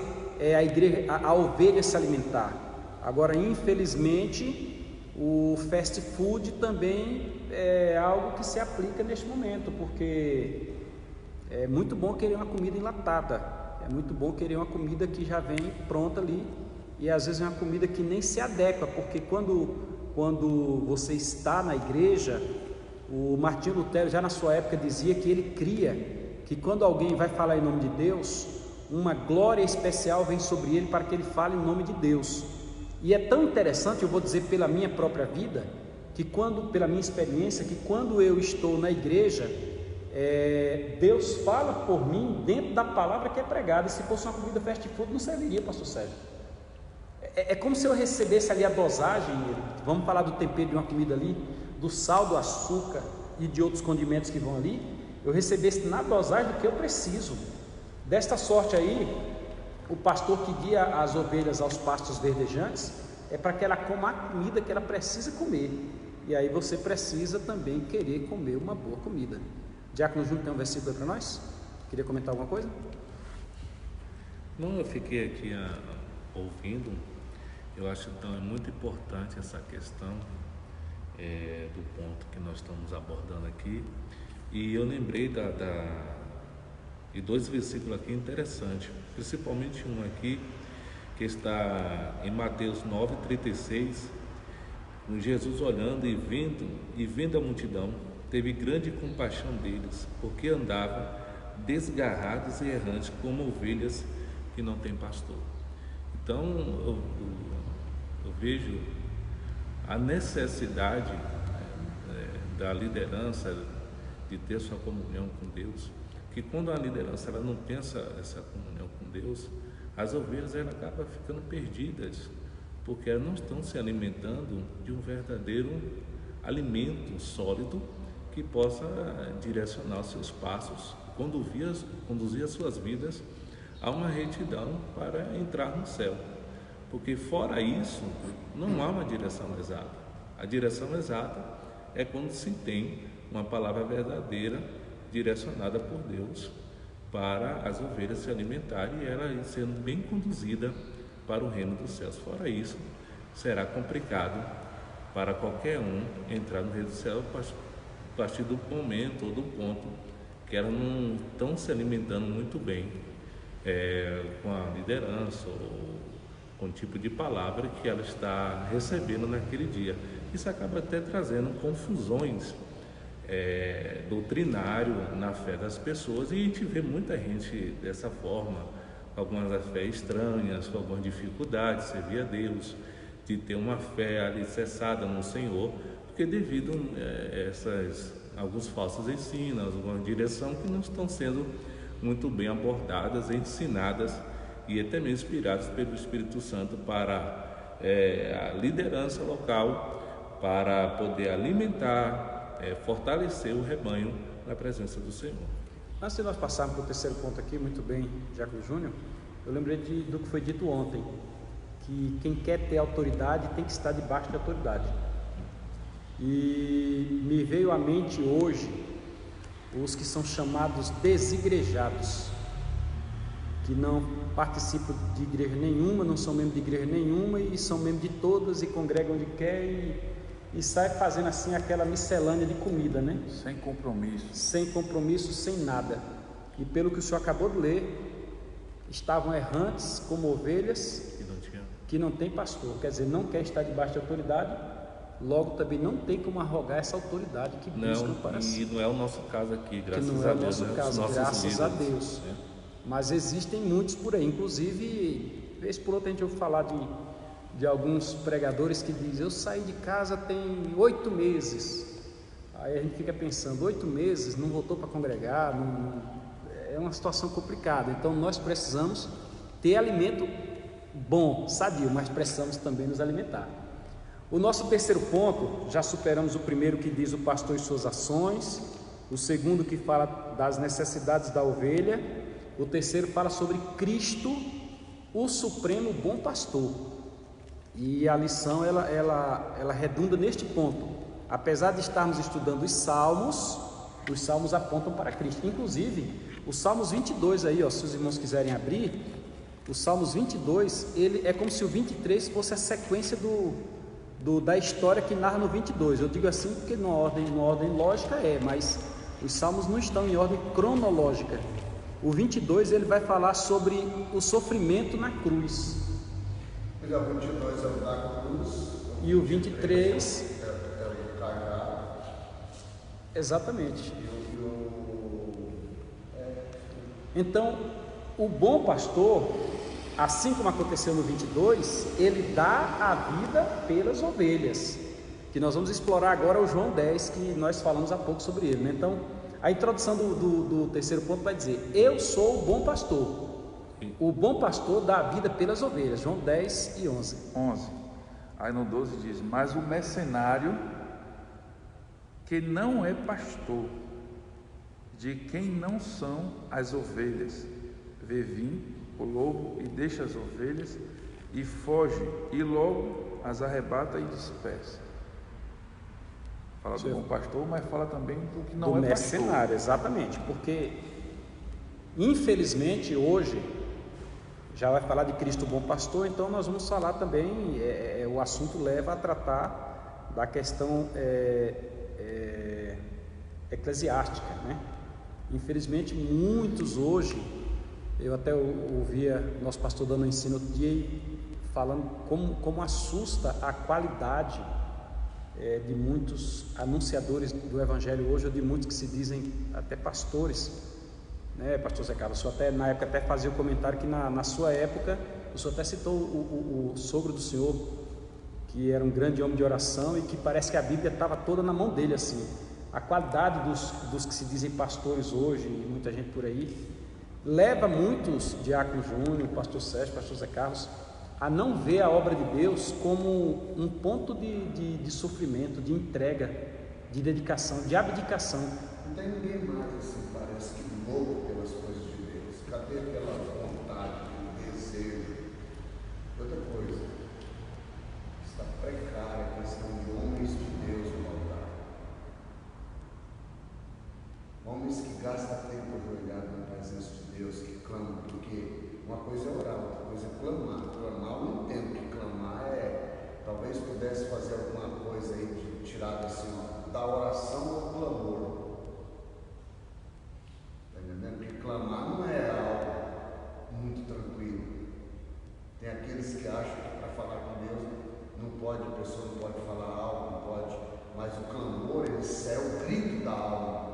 a ovelha se alimentar. Agora, infelizmente, o fast food também é algo que se aplica neste momento, porque é muito bom querer uma comida enlatada, é muito bom querer uma comida que já vem pronta ali, e às vezes é uma comida que nem se adequa, porque quando você está na igreja, o Martinho Lutero já na sua época dizia que ele cria que quando alguém vai falar em nome de Deus, uma glória especial vem sobre ele para que ele fale em nome de Deus. E é tão interessante, eu vou dizer pela minha própria vida, pela minha experiência, que quando eu estou na igreja, Deus fala por mim dentro da palavra que é pregada. E se fosse uma comida fast food, não serviria, pastor Sérgio. É como se eu recebesse ali a dosagem, vamos falar do tempero de uma comida ali, do sal, do açúcar e de outros condimentos que vão ali, eu recebesse na dosagem do que eu preciso. Desta sorte aí, o pastor que guia as ovelhas aos pastos verdejantes é para que ela coma a comida que ela precisa comer. E aí você precisa também querer comer uma boa comida. Diácono Júnior, tem um versículo aí para nós? Queria comentar alguma coisa? Não, eu fiquei aqui ouvindo. Eu acho então é muito importante essa questão do ponto que nós estamos abordando aqui. E eu lembrei de dois versículos aqui interessantes, principalmente um aqui que está em Mateus 9,36, com Jesus olhando e vendo a multidão, teve grande compaixão deles, porque andavam desgarrados e errantes como ovelhas que não têm pastor. Então eu vejo a necessidade da liderança de ter sua comunhão com Deus, que quando a liderança ela não pensa essa comunhão com Deus, as ovelhas ela acabam ficando perdidas, porque elas não estão se alimentando de um verdadeiro alimento sólido que possa direcionar os seus passos, conduzir as suas vidas a uma retidão para entrar no céu. Porque fora isso, não há uma direção exata. A direção exata é quando se tem uma palavra verdadeira direcionada por Deus para as ovelhas se alimentarem e ela sendo bem conduzida para o reino dos céus. Fora isso, será complicado para qualquer um entrar no reino dos céus a partir do momento ou do ponto que elas não estão se alimentando muito bem com a liderança ou com o tipo de palavra que ela está recebendo naquele dia. Isso acaba até trazendo confusões doutrinário na fé das pessoas, e a gente vê muita gente dessa forma, com algumas fé estranhas, com algumas dificuldades de servir a Deus, de ter uma fé alicerçada no Senhor, porque devido a alguns falsos ensinos, alguma direção que não estão sendo muito bem abordadas, ensinadas e até mesmo inspiradas pelo Espírito Santo para a liderança local, para poder alimentar, fortalecer o rebanho na presença do Senhor. Antes de nós passarmos para o terceiro ponto aqui, muito bem, Diácono Júnior, eu lembrei do que foi dito ontem, que quem quer ter autoridade tem que estar debaixo de autoridade. E me veio à mente hoje os que são chamados desigrejados, que não participam de igreja nenhuma, não são membros de igreja nenhuma e são membros de todas e congregam onde quer e sai fazendo assim aquela miscelânea de comida, né? Sem compromisso. Sem compromisso, sem nada. E pelo que o senhor acabou de ler, estavam errantes como ovelhas que não tem pastor, quer dizer, não quer estar debaixo de autoridade, logo também não tem como arrogar essa autoridade que buscam para si. E não é o nosso caso aqui, graças a Deus. Que não é o nosso caso, graças a Deus. Mas existem muitos por aí, inclusive, vez por outra a gente ouve falar de alguns pregadores que dizem: eu saí de casa tem 8 meses. Aí a gente fica pensando, 8 meses, não voltou para congregar, é uma situação complicada. Então nós precisamos ter alimento bom, sadio, mas precisamos também nos alimentar. O nosso terceiro ponto, já superamos o primeiro, que diz o pastor e suas ações, o segundo que fala das necessidades da ovelha, o terceiro fala sobre Cristo, o supremo bom pastor. E a lição ela redunda neste ponto. Apesar de estarmos estudando os salmos apontam para Cristo. Inclusive, os Salmos 22 aí, se os irmãos quiserem abrir, os Salmos 22, ele é como se o 23 fosse a sequência da história que narra no 22. Eu digo assim porque numa ordem lógica mas os Salmos não estão em ordem cronológica. O 22 ele vai falar sobre o sofrimento na cruz. O 22 é o da cruz. E o 23 é o do cajado. Exatamente. Então, o bom pastor, assim como aconteceu no 22, ele dá a vida pelas ovelhas, que nós vamos explorar agora o João 10, que nós falamos há pouco sobre ele, né? Então, a introdução do terceiro ponto vai dizer: eu sou o bom pastor. O bom pastor dá a vida pelas ovelhas. João 10 e 11. Aí no 12 diz: mas o mercenário, que não é pastor, de quem não são as ovelhas, vê vir o lobo e deixa as ovelhas e foge, e logo as arrebata e dispersa. Fala do bom pastor, mas fala também do que não é mercenário, exatamente, porque infelizmente hoje já vai falar de Cristo bom pastor, então nós vamos falar também, o assunto leva a tratar da questão eclesiástica, né? Infelizmente muitos hoje, eu até ouvia nosso pastor dando um ensino outro dia, falando como assusta a qualidade de muitos anunciadores do Evangelho hoje, ou de muitos que se dizem até pastores, né, pastor Zé Carlos? O senhor até, na época, até fazia o comentário que na sua época, o senhor até citou o sogro do senhor, que era um grande homem de oração e que parece que a Bíblia estava toda na mão dele, assim. A qualidade dos que se dizem pastores hoje, e muita gente por aí, leva muitos, Diácono Júnior, pastor Sérgio, pastor Zé Carlos, a não ver a obra de Deus como um ponto de sofrimento, de entrega, de dedicação, de abdicação. Não tem ninguém mais assim, parece que louco pelas coisas de Deus. Cadê aquela vontade, aquele desejo? Outra coisa, está precária a questão de homens de Deus no altar. Homens que gastam tempo ajoelhado na presença de Deus, que clamam, porque uma coisa é orar, outra coisa é clamar. Clamar, eu não entendo que clamar talvez pudesse fazer alguma coisa aí de tirar assim, da oração ao clamor. Está entendendo? Porque clamar não é algo muito tranquilo. Tem aqueles que acham que para falar com Deus não pode, a pessoa não pode falar algo, não pode, mas o clamor, ele é o grito da alma,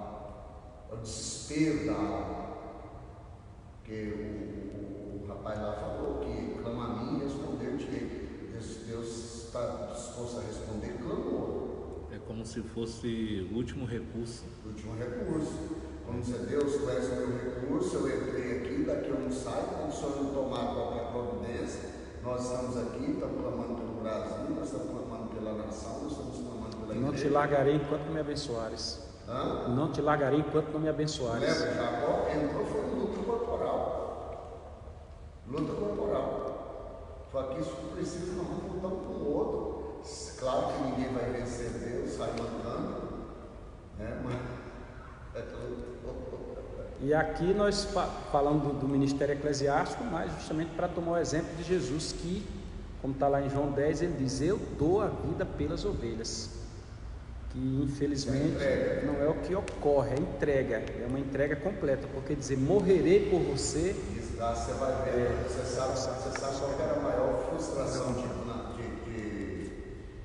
é o desespero da alma. Porque o rapaz lá falou que clama a mim e responder-te. Deus está disposto a responder clamor. É como se fosse o último recurso. Último recurso. Vamos dizer, Deus conhece o meu recurso, eu entrei aqui, daqui eu não saio, quando o senhor não tomar qualquer providência, nós estamos aqui, estamos clamando pelo Brasil, nós estamos clamando pela nação, nós estamos clamando pela igreja. Não te largarei enquanto não me abençoares. Não te largarei enquanto não me abençoares. Lembra, Jacó entrou, foi luta corporal. Luta corporal. Só que isso precisa, nós vamos lutar um com o outro. Claro que ninguém vai vencer Deus, sai mancando, né? Mas é tudo. E aqui nós falando do ministério eclesiástico, mas justamente para tomar o exemplo de Jesus, que, como está lá em João 10, ele diz: eu dou a vida pelas ovelhas. Que infelizmente não é o que ocorre, é entrega, é uma entrega completa, porque dizer morrerei por você. Isso, você vai ver, você sabe qual era a maior frustração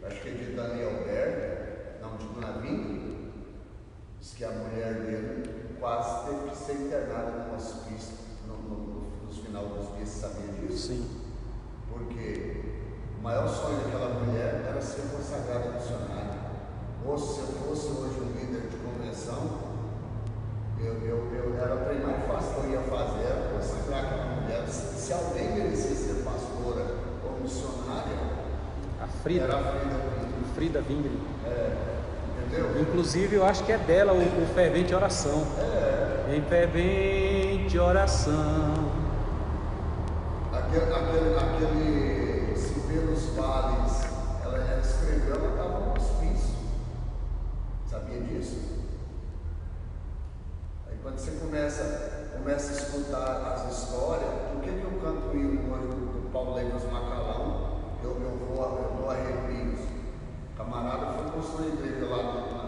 acho que é de Daniel Berger, não, de Navin, diz que a mulher dele quase teve que ser internada no hospício no final dos dias. Você sabia disso? Sim. Porque o maior sonho daquela mulher era ser consagrada missionária. Ou se eu fosse hoje um líder de convenção, era o trem mais fácil que eu ia fazer, era consagrar aquela mulher. Se alguém merecia ser pastora ou missionária, a Frida, era a Frida Wingren. Entendeu? Inclusive eu acho que é dela o fervente oração. Em fervente oração. Aquele se pelos vales, ela escreveu, ela estava no hospício. Sabia disso? Aí quando você começa a escutar as histórias, por que eu canto o hino hoje do Paulo Leivas Macalão? Eu dou arrepios. O camarada foi construir a igreja lá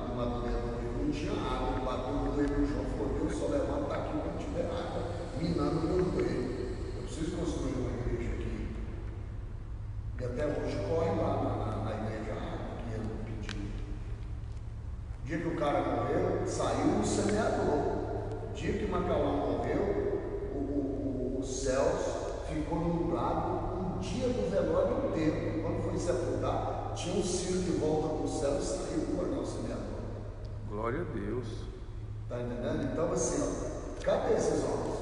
no Madureira, não tinha água. O Madureira do Eiro João falou: Deus só levanta aqui quando tiver água, minando o meu joelho. Eu preciso construir uma igreja aqui. E até hoje corre lá na igreja a água que ele pediu. O dia que o cara morreu, saiu o semeador. O dia que Macalão morreu, os céus ficou nublado um dia do velório inteiro. Quando foi sepultar, tinha um ciro de volta para o céu e saiu o coronel semeador. Glória a Deus. Está entendendo? Então, assim, ó, cadê esses homens?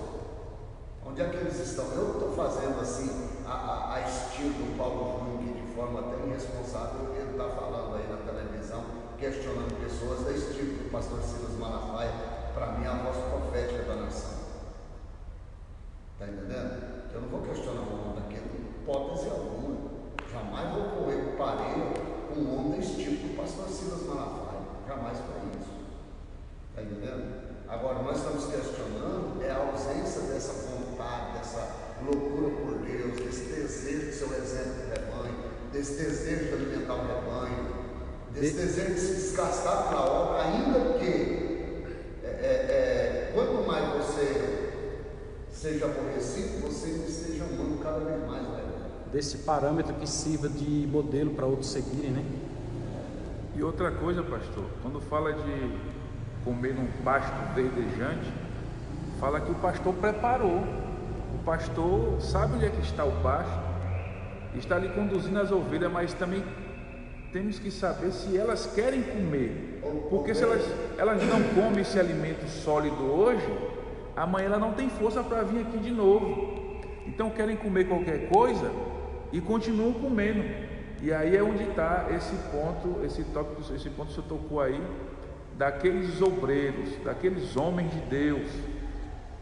Onde é que eles estão? Eu estou fazendo assim, a estilo do Paulo Jung, de forma até irresponsável, ele está falando aí na televisão, questionando pessoas da estilo do pastor Silas Malafaia, para mim, a voz profética da nação. Está entendendo? Eu não vou questionar o homem daquele, hipótese alguma. Jamais vou correr parelho com um homem desse tipo do pastor Silas Malafaia. Jamais para isso. Está entendendo? Agora, nós estamos questionando a ausência dessa vontade, dessa loucura por Deus, desse desejo de ser o exemplo do rebanho, desse desejo de alimentar o rebanho, desse desejo de se desgastar pela obra, ainda que quanto mais você seja aborrecido, você esteja amando cada vez mais o rebanho. Desse parâmetro que sirva de modelo para outros seguirem, né? E outra coisa, pastor, quando fala de comer num pasto verdejante, fala que o pastor preparou. O pastor sabe onde é que está o pasto, está ali conduzindo as ovelhas, mas também temos que saber se elas querem comer, porque se elas não comem esse alimento sólido hoje, amanhã ela não tem força para vir aqui de novo. Então querem comer qualquer coisa e continuam comendo. E aí é onde está esse ponto, esse tópico, esse ponto que você tocou aí, daqueles obreiros, daqueles homens de Deus.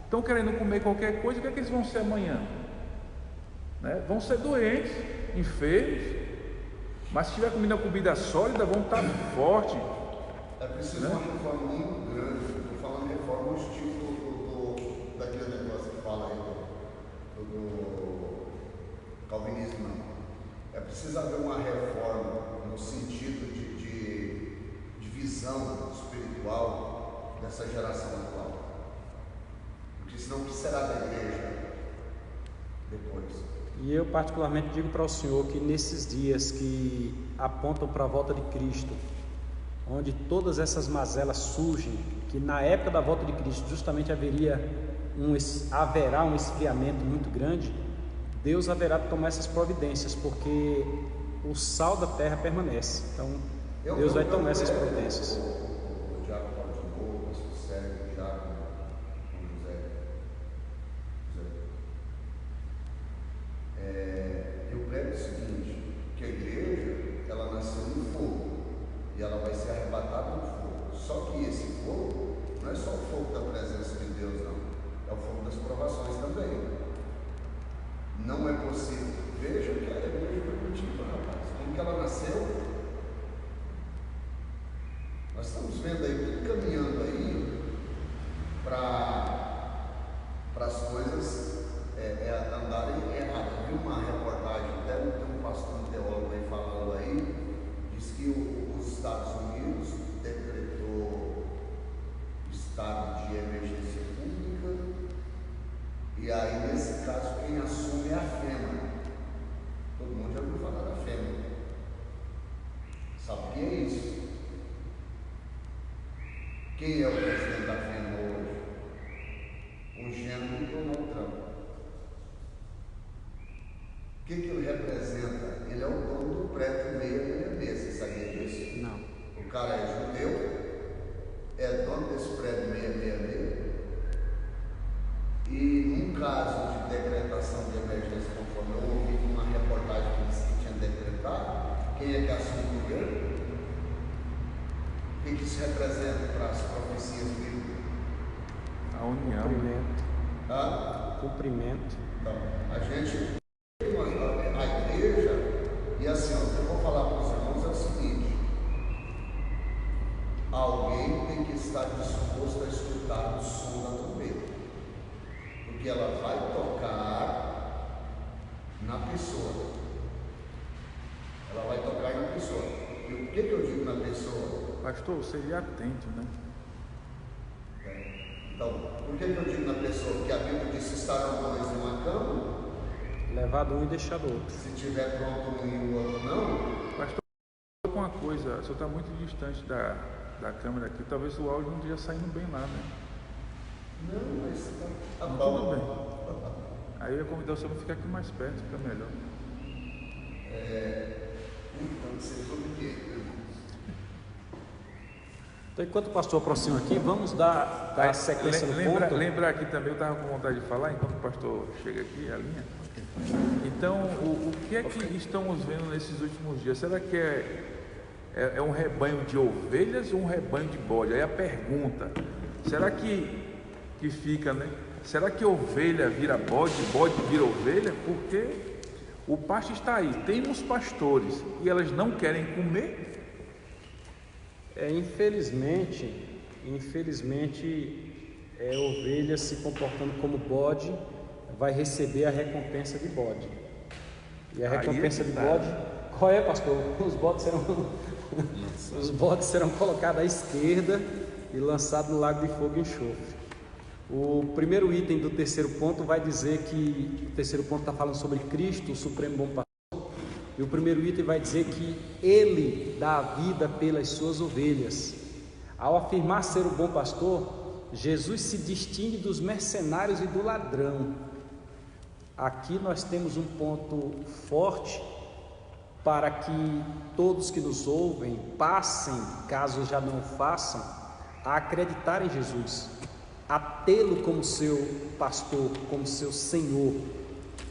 Estão querendo comer qualquer coisa, o que é que eles vão ser amanhã? Né? Vão ser doentes, enfermos, mas se tiver comendo a comida sólida, vão estar fortes. É preciso uma reforma muito grande. Estou falando de reforma no estilo daquele negócio que fala aí do calvinismo. É preciso haver uma reforma no sentido de visão espiritual dessa geração atual. Porque senão o que será da igreja depois? E eu particularmente digo para o senhor que nesses dias que apontam para a volta de Cristo, onde todas essas mazelas surgem, que na época da volta de Cristo justamente haverá um esfriamento muito grande, Deus haverá de tomar essas providências, porque o sal da terra permanece. Então Deus vai tomar essas providências. O diácono pode de novo, o pastor Sérgio, o diácono José. Eu prego o seguinte, que a igreja, ela nasceu no fogo, e ela vai ser arrebatada no fogo. Só que esse fogo não é só o fogo da presença de Deus, não. É o fogo das provações também. Não é possível. Veja que a igreja primitiva, rapaz, como que ela nasceu? Nós estamos vendo aí tudo caminhando aí para as coisas andarem erradas. Eu vi uma reportagem, até tem um pastor, um teólogo aí falando aí, diz que os Estados Unidos decretou estado de emergência pública, e aí nesse caso quem assume é a FEMA. Todo mundo já ouviu falar da FEMA. Sabe o que é isso? Quem é o presidente da FEMA hoje? O gênero do Donald Trump. O que ele representa? Ele é o dono do prédio 666. Você sabia disso? Não. O cara é judeu, é dono desse prédio 666. E num caso de decretação de emergência, conforme eu ouvi uma reportagem que disse que tinha decretado, quem é que assume o governo? O que isso representa para as profecias bíblicas? A união. Cumprimento. Então, a gente, a igreja, e assim, o que eu vou falar para os irmãos é o seguinte: alguém tem que estar disposto a escutar o som da trombeta, porque ela vai tocar na pessoa. Ela vai tocar na pessoa. E o que eu digo na pessoa? Pastor, seria atento, né? Então, por que eu digo na pessoa? Que a Bíblia diz: estarão dois numa cama, Levado um e deixado outro. se tiver pronto um e o outro não. Pastor, uma coisa, o senhor está muito distante da câmera aqui, talvez o áudio não esteja saindo bem lá, né? Não, mas tá Não, bom. tudo bem. Aí eu ia convidar o senhor para ficar aqui mais perto, fica melhor. Então, você sobre o quê? Então, enquanto o pastor aproxima aqui, vamos dar a sequência no ponto. Lembrar aqui também, eu estava com vontade de falar, enquanto o pastor chega aqui, a linha. Então, o que é que estamos vendo nesses últimos dias? Será que é um rebanho de ovelhas ou um rebanho de bode? Aí a pergunta, será que fica, né? Será que ovelha vira bode, bode vira ovelha? Porque o pasto está aí, temos pastores e elas não querem comer. Infelizmente, ovelha se comportando como bode vai receber a recompensa de bode. E a recompensa de bode, qual é, pastor? Os bodes serão colocados à esquerda e lançados no lago de fogo e enxofre. O primeiro item do terceiro ponto vai dizer que o terceiro ponto está falando sobre Cristo, o supremo bom pastor. E o primeiro item vai dizer que Ele dá a vida pelas suas ovelhas. Ao afirmar ser o bom pastor, Jesus se distingue dos mercenários e do ladrão. Aqui nós temos um ponto forte para que todos que nos ouvem passem, caso já não o façam, a acreditar em Jesus, a tê-lo como seu pastor, como seu Senhor.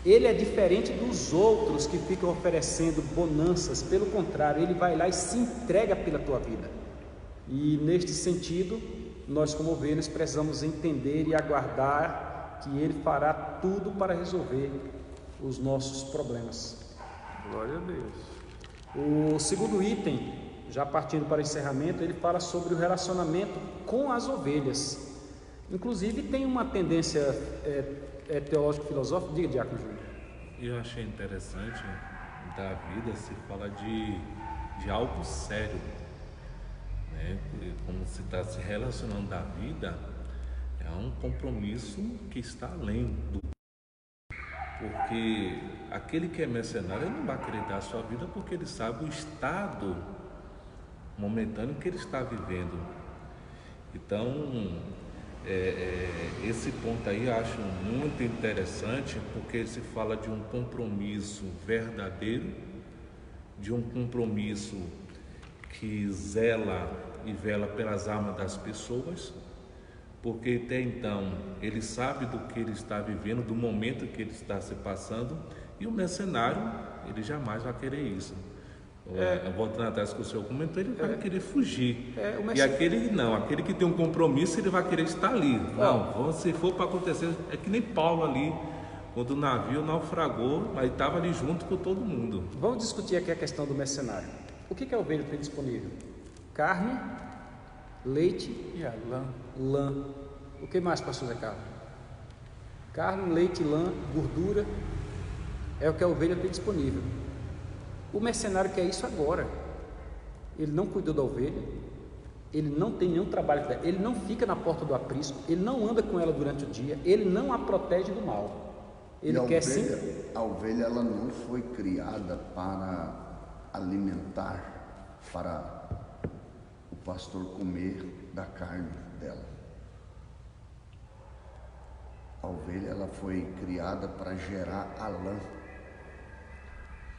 Ele é diferente dos outros que ficam oferecendo bonanças, pelo contrário, ele vai lá e se entrega pela tua vida. E neste sentido, nós como ovelhas precisamos entender e aguardar que ele fará tudo para resolver os nossos problemas. Glória a Deus. O segundo item, já partindo para o encerramento, ele fala sobre o relacionamento com as ovelhas. Inclusive tem uma tendência teológico-filosófica. Diga, Diácono Júnior. Eu achei interessante, da vida se fala de algo sério, né? Como se está se relacionando da vida, é um compromisso que está além do... Porque aquele que é mercenário, ele não vai querer dar a sua vida porque ele sabe o estado momentâneo que ele está vivendo. Então, esse ponto aí eu acho muito interessante, porque se fala de um compromisso verdadeiro, de um compromisso que zela e vela pelas almas das pessoas, porque até então ele sabe do que ele está vivendo, do momento que ele está se passando, e o mercenário, ele jamais vai querer isso. Voltando atrás que o senhor comentou, ele vai querer fugir. E aquele não, aquele que tem um compromisso, ele vai querer estar ali. Não, se for para acontecer, é que nem Paulo ali, quando o navio naufragou, mas estava ali junto com todo mundo. Vamos discutir aqui a questão do mercenário. O que a ovelha tem disponível? Carne, leite E a lã? lã. O que mais, pastor Zé Carlos? Carne, leite, lã, gordura é o que a ovelha tem disponível. O mercenário quer isso agora. Ele não cuidou da ovelha, ele não tem nenhum trabalho com ela, ele não fica na porta do aprisco, ele não anda com ela durante o dia, ele não a protege do mal. Ele quer a ovelha ela não foi criada para alimentar, para o pastor comer da carne dela. A ovelha ela foi criada para gerar a lã.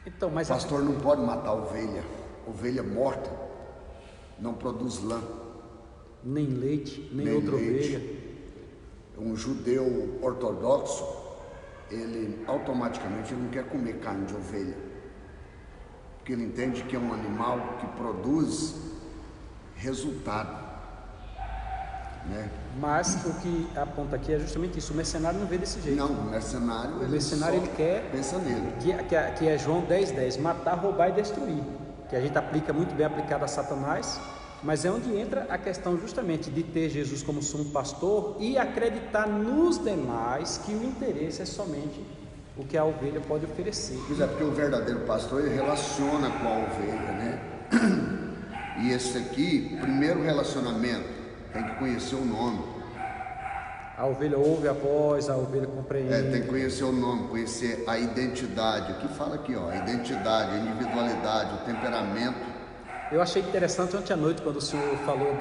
Então, mas o pastor não pode matar a ovelha. Ovelha morta não produz lã. Nem leite, nem outra leite. ovelha. Um judeu ortodoxo, ele automaticamente não quer comer carne de ovelha, porque ele entende que é um animal que produz resultado, né? Mas o que aponta aqui é justamente isso. O mercenário não vê desse jeito. Não, o mercenário, ele quer, pensa nele. Que é João 10:10, matar, roubar e destruir, que a gente aplica muito bem aplicado a Satanás, mas é onde entra a questão justamente de ter Jesus como sumo pastor e acreditar nos demais que o interesse é somente o que a ovelha pode oferecer. Pois é, porque o verdadeiro pastor ele relaciona com a ovelha, né? E esse aqui, primeiro relacionamento, tem que conhecer o nome. A ovelha ouve a voz, a ovelha compreende. Tem que conhecer o nome, conhecer a identidade. Aqui fala aqui, ó, a identidade, a individualidade, o temperamento. Eu achei interessante ontem à noite quando o senhor falou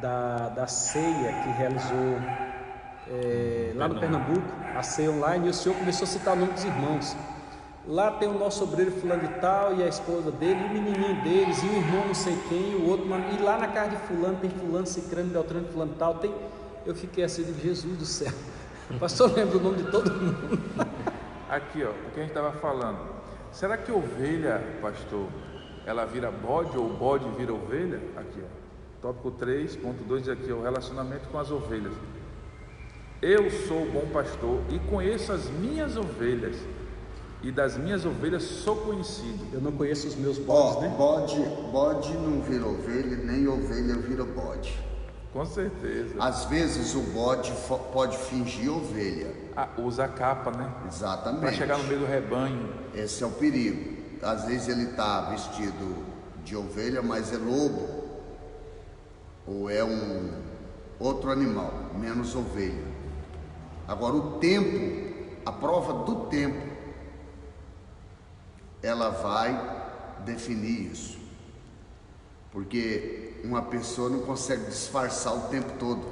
da ceia que realizou lá no Pernambuco, a ceia online, e o senhor começou a citar o nome dos irmãos. Lá tem o nosso obreiro fulano de tal, e a esposa dele, e o menininho deles, e o irmão não sei quem, e o outro, e lá na casa de fulano tem fulano, cicrano, beltrano, fulano tal, tem... Eu fiquei assim, de Jesus do céu, o pastor lembra o nome de todo mundo. Aqui, ó, o que a gente estava falando. Será que ovelha, pastor, ela vira bode ou bode vira ovelha? Aqui, ó, tópico 3.2 diz aqui, o relacionamento com as ovelhas. Eu sou o bom pastor e conheço as minhas ovelhas, e das minhas ovelhas sou conhecido. Eu não conheço os meus bodes, né? Bode não vira ovelha, nem ovelha vira bode. Com certeza. Às vezes o bode pode fingir ovelha. Usa a capa, né? Exatamente. Para chegar no meio do rebanho. Esse é o perigo. Às vezes ele está vestido de ovelha, mas é lobo. Ou é um outro animal, menos ovelha. Agora o tempo, a prova do tempo, ela vai definir isso, porque uma pessoa não consegue disfarçar o tempo todo.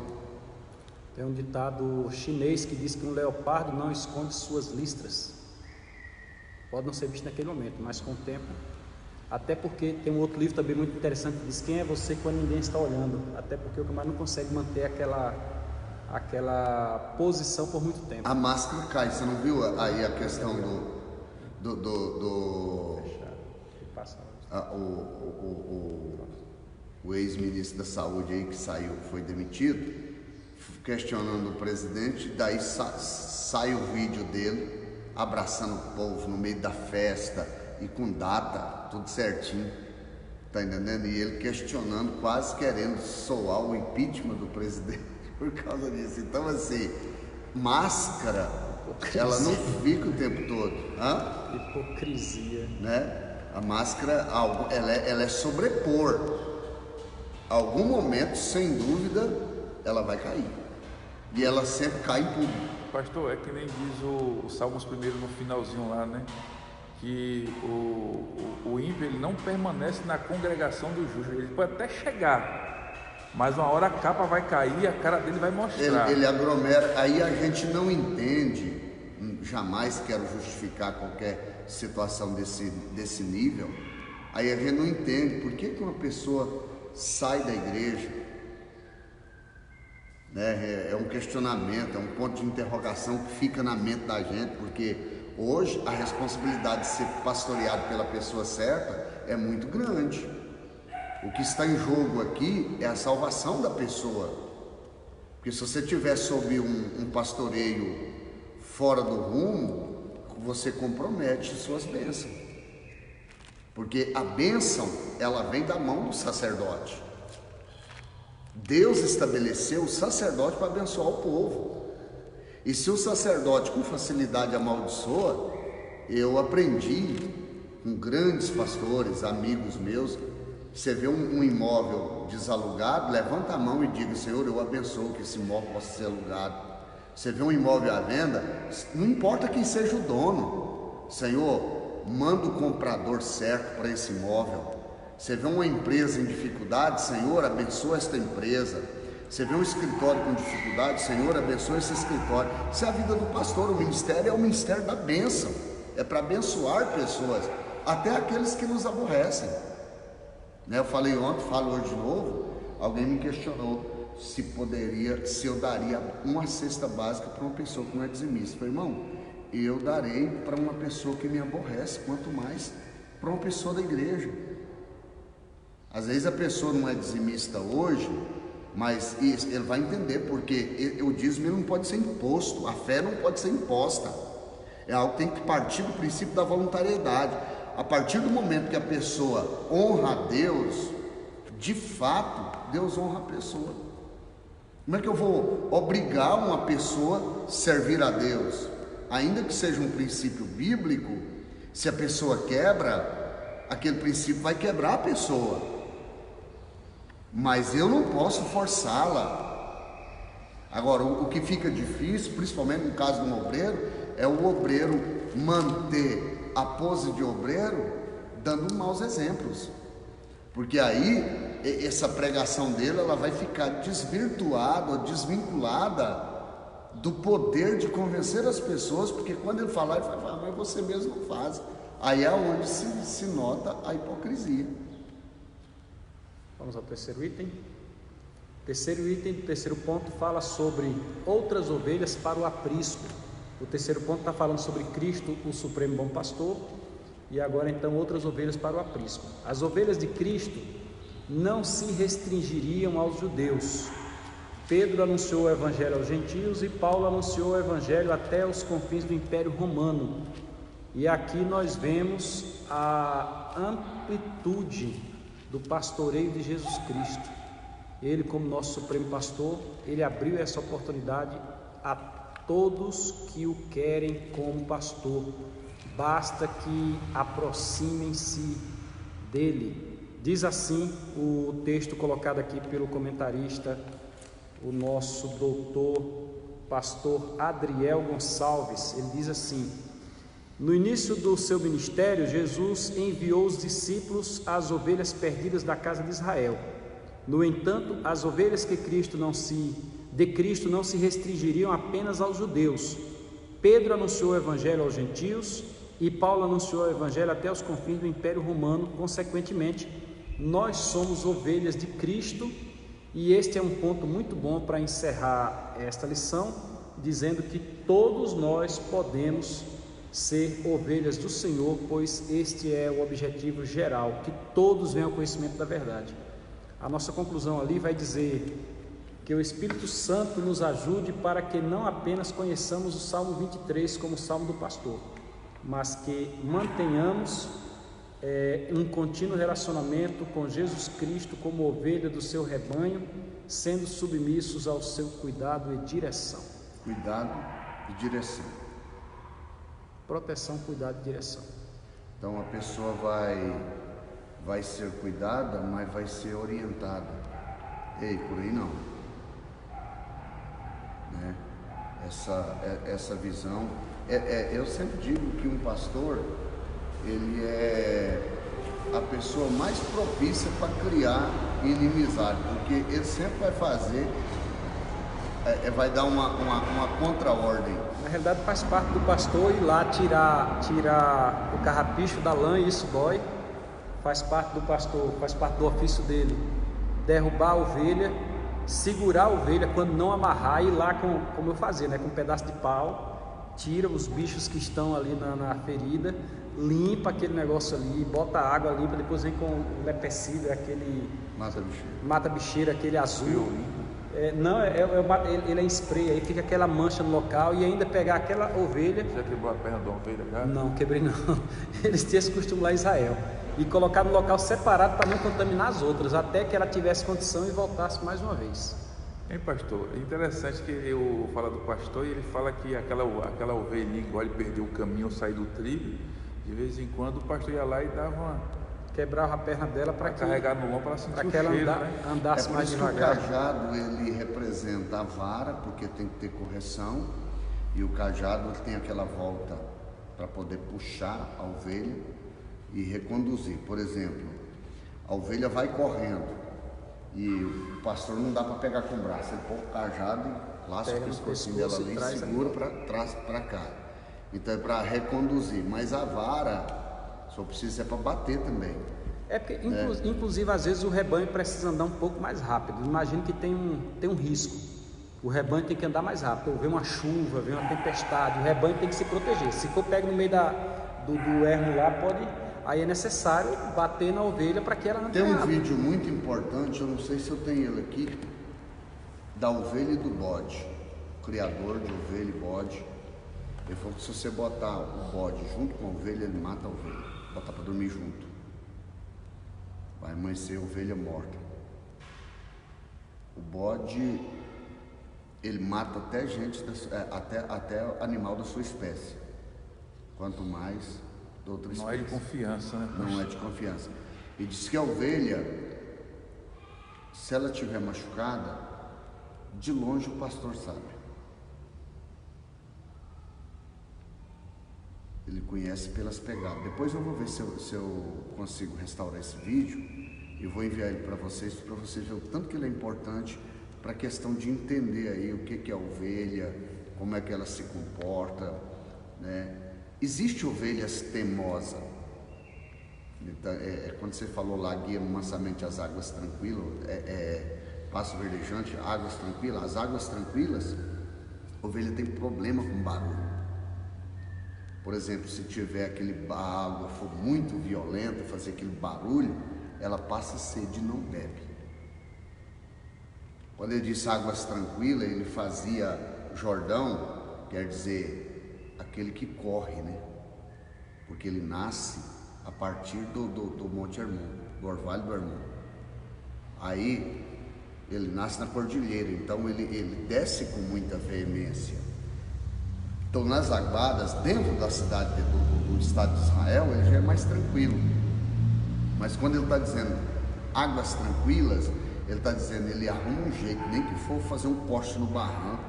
Tem um ditado chinês que diz que um leopardo não esconde suas listras. Pode não ser visto naquele momento, mas com o tempo, até porque tem um outro livro também muito interessante que diz: quem é você quando ninguém está olhando? Até porque o camarada não consegue manter aquela posição por muito tempo. A máscara cai, você não viu aí a questão o ex-ministro da saúde aí que saiu, foi demitido, questionando o presidente, daí sai o vídeo dele abraçando o povo no meio da festa e com data, tudo certinho, tá entendendo? E ele questionando, quase querendo soar o impeachment do presidente por causa disso. Então assim, máscara, ela não fica o tempo todo. Hipocrisia, né? A máscara, ela é sobrepor. Algum momento, sem dúvida, ela vai cair. E ela sempre cai em público. Pastor, é que nem diz o Salmos 1 no finalzinho lá, né? Que o ímpio ele não permanece na congregação do justo. Ele pode até chegar, mas uma hora a capa vai cair e a cara dele vai mostrar. Ele aglomera. Aí a gente não entende, jamais quero justificar qualquer situação desse nível, Aí a gente não entende por que uma pessoa sai da igreja, né? É um questionamento, é um ponto de interrogação que fica na mente da gente, porque hoje a responsabilidade de ser pastoreado pela pessoa certa é muito grande. O que está em jogo aqui é a salvação da pessoa, porque se você estiver sob um pastoreio fora do rumo, você compromete suas bênçãos, porque a bênção ela vem da mão do sacerdote. Deus estabeleceu o sacerdote para abençoar o povo, e se o sacerdote com facilidade amaldiçoa, eu aprendi com grandes pastores, amigos meus. Você vê um imóvel desalugado, levanta a mão e diga: Senhor, eu abençoo que esse imóvel possa ser alugado. Você vê um imóvel à venda, não importa quem seja o dono, Senhor, manda o comprador certo para esse imóvel. Você vê uma empresa em dificuldade, Senhor, abençoa esta empresa. Você vê um escritório com dificuldade, Senhor, abençoa esse escritório. Isso é a vida do pastor. O ministério é o ministério da bênção, é para abençoar pessoas, até aqueles que nos aborrecem. Eu falei ontem, falo hoje de novo. Alguém me questionou se eu daria uma cesta básica para uma pessoa que não é dizimista. Eu falei: irmão, eu darei para uma pessoa que me aborrece, quanto mais para uma pessoa da igreja. Às vezes a pessoa não é dizimista hoje, mas ele vai entender, porque o dízimo não pode ser imposto, a fé não pode ser imposta, é algo que tem que partir do princípio da voluntariedade. A partir do momento que a pessoa honra a Deus, de fato, Deus honra a pessoa. Como é que eu vou obrigar uma pessoa a servir a Deus? Ainda que seja um princípio bíblico, se a pessoa quebra, aquele princípio vai quebrar a pessoa. Mas eu não posso forçá-la. Agora, o que fica difícil, principalmente no caso de um obreiro, é o obreiro manter a pose de obreiro dando maus exemplos, porque aí essa pregação dele ela vai ficar desvirtuada ou desvinculada do poder de convencer as pessoas, porque quando ele falar, ele vai falar: mas você mesmo não faz. Aí é onde se nota a hipocrisia. Vamos ao terceiro item. Terceiro ponto fala sobre outras ovelhas para o aprisco. O terceiro ponto está falando sobre Cristo, o Supremo Bom Pastor, e agora então outras ovelhas para o aprisco. As ovelhas de Cristo não se restringiriam aos judeus. Pedro anunciou o evangelho aos gentios e Paulo anunciou o evangelho até os confins do Império Romano. E aqui nós vemos a amplitude do pastoreio de Jesus Cristo. Ele, como nosso Supremo Pastor, ele abriu essa oportunidade a todos que o querem como pastor. Basta que aproximem-se dele. Diz assim o texto colocado aqui pelo comentarista, o nosso doutor pastor Adriel Gonçalves. Ele diz assim: no início do seu ministério, Jesus enviou os discípulos às ovelhas perdidas da casa de Israel. No entanto, as ovelhas de Cristo não se restringiriam apenas aos judeus. Pedro anunciou o evangelho aos gentios e Paulo anunciou o evangelho até os confins do Império Romano. Consequentemente, nós somos ovelhas de Cristo, e este é um ponto muito bom para encerrar esta lição, dizendo que todos nós podemos ser ovelhas do Senhor, pois este é o objetivo geral, que todos venham ao conhecimento da verdade. A nossa conclusão ali vai dizer que o Espírito Santo nos ajude para que não apenas conheçamos o Salmo 23 como o Salmo do pastor, mas que mantenhamos um contínuo relacionamento com Jesus Cristo como ovelha do seu rebanho, sendo submissos ao seu cuidado e direção. Cuidado e direção. Proteção, cuidado e direção. Então a pessoa vai ser cuidada, mas vai ser orientada. Ei, por aí não. Né? Essa visão. Eu sempre digo que um pastor, ele é a pessoa mais propícia para criar inimizade, porque ele sempre vai fazer, vai dar uma contra-ordem. Na realidade faz parte do pastor ir lá tirar o carrapicho da lã, e isso dói. faz parte do pastor, faz parte do ofício dele, derrubar a ovelha, segurar a ovelha, quando não amarrar, ir lá como eu fazia, né? Com um pedaço de pau, tira os bichos que estão ali na ferida, limpa aquele negócio ali, bota água limpa, depois vem com o lepecida, aquele mata-bicheira, aquele azul. Não, ele é em spray, aí fica aquela mancha no local, e ainda pegar aquela ovelha. Já quebrou a perna de uma ovelha, cara? Não, quebrei não. Eles tinham esse costume lá em Israel. E colocar no local separado para não contaminar as outras, até que ela tivesse condição e voltasse mais uma vez. Hein, pastor? É interessante que eu falo do pastor e ele fala que aquela ovelhinha, igual ele perdeu o caminho ou sair do trilho, de vez em quando o pastor ia lá e dava uma... Quebrava a perna dela para carregar no lombo para ela sentir o que ela cheiro, andasse mais devagar. O cajado ele representa a vara, porque tem que ter correção, e o cajado tem aquela volta para poder puxar a ovelha e reconduzir. Por exemplo, a ovelha vai correndo e o pastor não dá para pegar com o braço, ele põe o cajado e laça o pescocinho dela ali e segura para trás, para cá. Então é para reconduzir, mas a vara só precisa para bater também. É porque, inclusive, às vezes o rebanho precisa andar um pouco mais rápido. Imagina que tem um risco. O rebanho tem que andar mais rápido. Vem uma chuva, vem uma tempestade, o rebanho tem que se proteger. Se for pego no meio do ermo lá, aí é necessário bater na ovelha para que ela não tenha. Tem um vídeo muito importante, eu não sei se eu tenho ele aqui, da ovelha e do bode. O criador de ovelha e bode. Ele falou que se você botar o bode junto com a ovelha, ele mata a ovelha. Botar para dormir junto. Vai amanhecer a ovelha morta. O bode, ele mata até gente, até animal da sua espécie. Quanto mais de outra espécie. Não é de confiança, né? Não é de confiança. E diz que a ovelha, se ela estiver machucada, de longe o pastor sabe. Ele conhece pelas pegadas. Depois eu vou ver se eu consigo restaurar esse vídeo e vou enviar ele para vocês verem o tanto que ele é importante para a questão de entender aí o que é a ovelha, como é que ela se comporta, né? Existe ovelhas teimosas. Então, quando você falou lá, guia mansamente as águas tranquilas, passo verdejante, águas tranquilas. As águas tranquilas, a ovelha tem problema com barulho. Por exemplo, se tiver a água for muito violenta, fazer aquele barulho, ela passa sede e não bebe. Quando ele disse águas tranquilas, ele fazia Jordão, quer dizer, aquele que corre, né? Porque ele nasce a partir do Monte Hermon, do Orvalho do Hermon. Aí, ele nasce na cordilheira, então ele desce com muita veemência. Então, nas aguadas, dentro da cidade do estado de Israel, ele já é mais tranquilo. Mas quando ele está dizendo águas tranquilas, ele está dizendo, ele arruma um jeito, nem que for fazer um poste no barranco,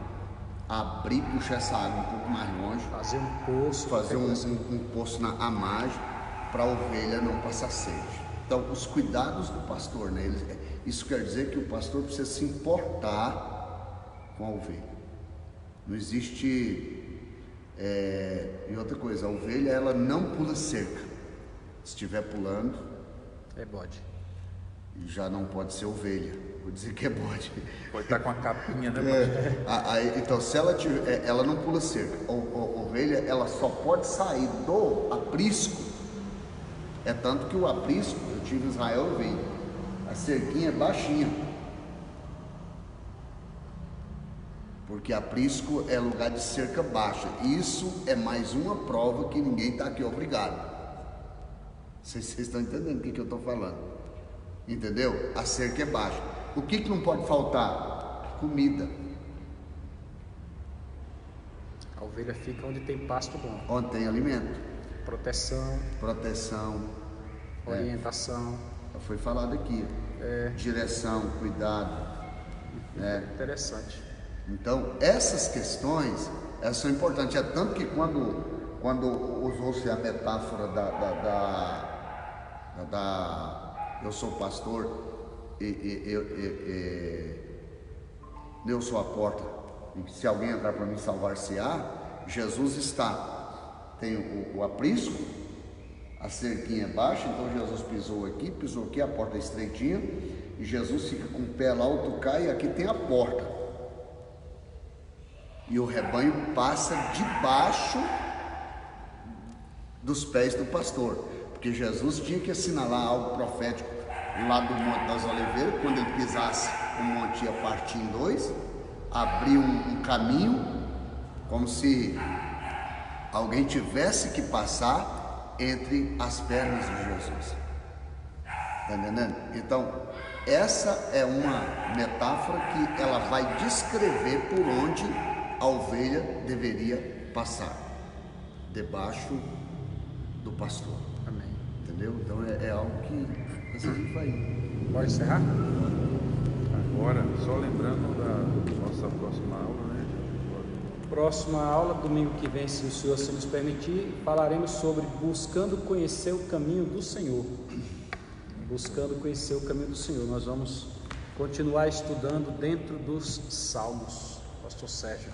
abrir, puxar essa água um pouco mais longe, fazer um poço, fazer um poço à margem, para a ovelha não passar sede. Então, os cuidados do pastor, né? Isso quer dizer que o pastor precisa se importar com a ovelha. Não existe... e outra coisa, a ovelha ela não pula cerca. Se estiver pulando, é bode. Já não pode ser ovelha. Vou dizer que é bode. Pode estar com a capinha, né? Então, se ela tiver, ela não pula cerca. A ovelha ela só pode sair do aprisco. É tanto que o aprisco, eu tive em Israel, eu vi, a cerquinha é baixinha. Porque aprisco é lugar de cerca baixa. Isso é mais uma prova que ninguém está aqui obrigado. Vocês estão entendendo o que eu estou falando? Entendeu? A cerca é baixa. O que não pode faltar? Comida. A ovelha fica onde tem pasto bom. Onde tem alimento. Proteção. Orientação. Já foi falado aqui. Direção, cuidado. Interessante. Então, essas questões, elas são importantes. É tanto que quando usou-se a metáfora eu sou pastor eu sou a porta, e se alguém entrar para mim salvar-se-á, Jesus está. Tem o aprisco, A cerquinha é baixa, então Jesus pisou aqui, a porta é estreitinha, e Jesus fica com o pé lá, outro cai, e aqui tem a porta. E o rebanho passa debaixo dos pés do pastor, porque Jesus tinha que assinalar algo profético lá do Monte das Oliveiras. Quando ele pisasse, o monte ia partir em dois, abrir um caminho, como se alguém tivesse que passar entre as pernas de Jesus. Está entendendo? Então, essa é uma metáfora que ela vai descrever por onde a ovelha deveria passar, debaixo do pastor. Amém. Entendeu? Então é algo que a gente vai. Pode encerrar? Agora, só lembrando da nossa próxima aula, né? Próxima aula, domingo que vem, se o Senhor assim nos permitir, falaremos sobre buscando conhecer o caminho do Senhor. Buscando conhecer o caminho do Senhor. Nós vamos continuar estudando dentro dos Salmos. Pastor Sérgio.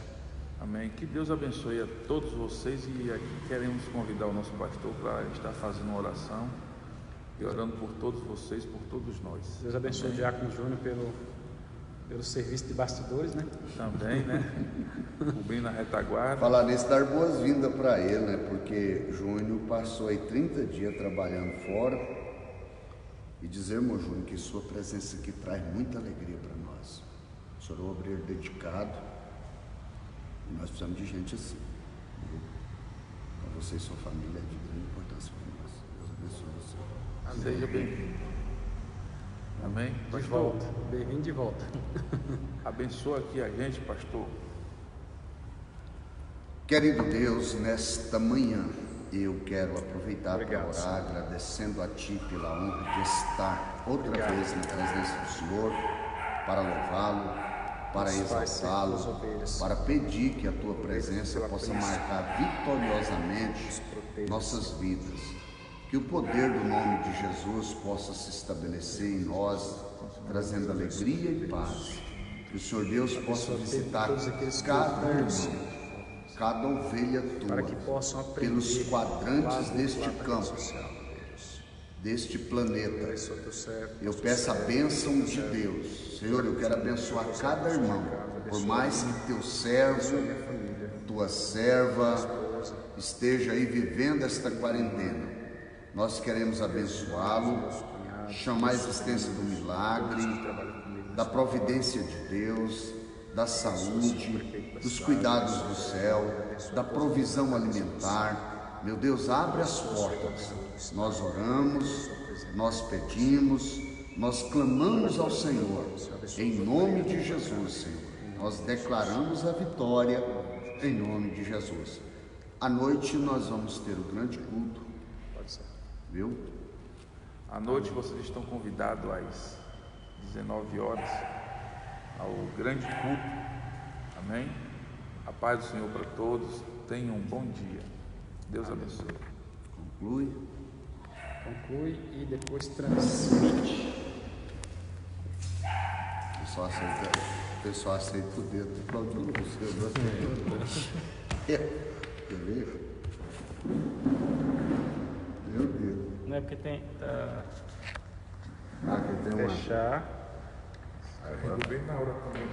Amém. Que Deus abençoe a todos vocês, e aqui queremos convidar o nosso pastor para estar fazendo uma oração e orando por todos vocês, por todos nós. Deus abençoe o Diácono Júnior pelo serviço de bastidores, né? Também, né? Cobrindo a retaguarda. Falar nisso, dar boas-vindas para ele, né? Porque Júnior passou aí 30 dias trabalhando fora, e dizer, irmão Júnior, que sua presença aqui traz muita alegria para nós. O senhor é um obreiro dedicado, e nós precisamos de gente assim. Para você e sua família é de grande importância para nós. Deus abençoe você. Amém. Seja bem-vindo. Amém? De Pastor, volta. Bem-vindo de volta. abençoa aqui a gente, pastor. Querido Deus, nesta manhã eu quero aproveitar para Obrigado, orar, agradecendo a Ti pela honra de estar outra vez na presença do Senhor, para louvá-lo, para exaltá-lo, para pedir que a Tua presença possa marcar vitoriosamente nossas vidas, que o poder do nome de Jesus possa se estabelecer em nós, trazendo alegria e paz, que o Senhor Deus possa visitar cada irmão, cada ovelha Para que tua, possam aprender pelos quadrantes deste lado campo, social, deste planeta. abençoa teu servo, Eu peço a bênção de Deus. Senhor, eu quero abençoar cada irmão, por mais que teu servo, tua serva esteja aí vivendo esta quarentena, nós queremos abençoá-lo, chamar a existência do milagre, da providência de Deus, da saúde, dos cuidados do céu, da provisão alimentar. Meu Deus, abre as portas. Nós oramos, nós pedimos, nós clamamos ao Senhor, em nome de Jesus, Senhor. Nós declaramos a vitória em nome de Jesus. À noite nós vamos ter o grande culto, viu? À noite vocês estão convidados às 19 horas ao grande culto. Amém? A paz do Senhor para todos. Tenham um bom dia. Deus abençoe. Conclui. e depois transmite. O pessoal aceita o dedo. Claudinho, quer ver? Meu Deus. Não é porque tem. Aqui tem uma. Fechar. Bem na hora também.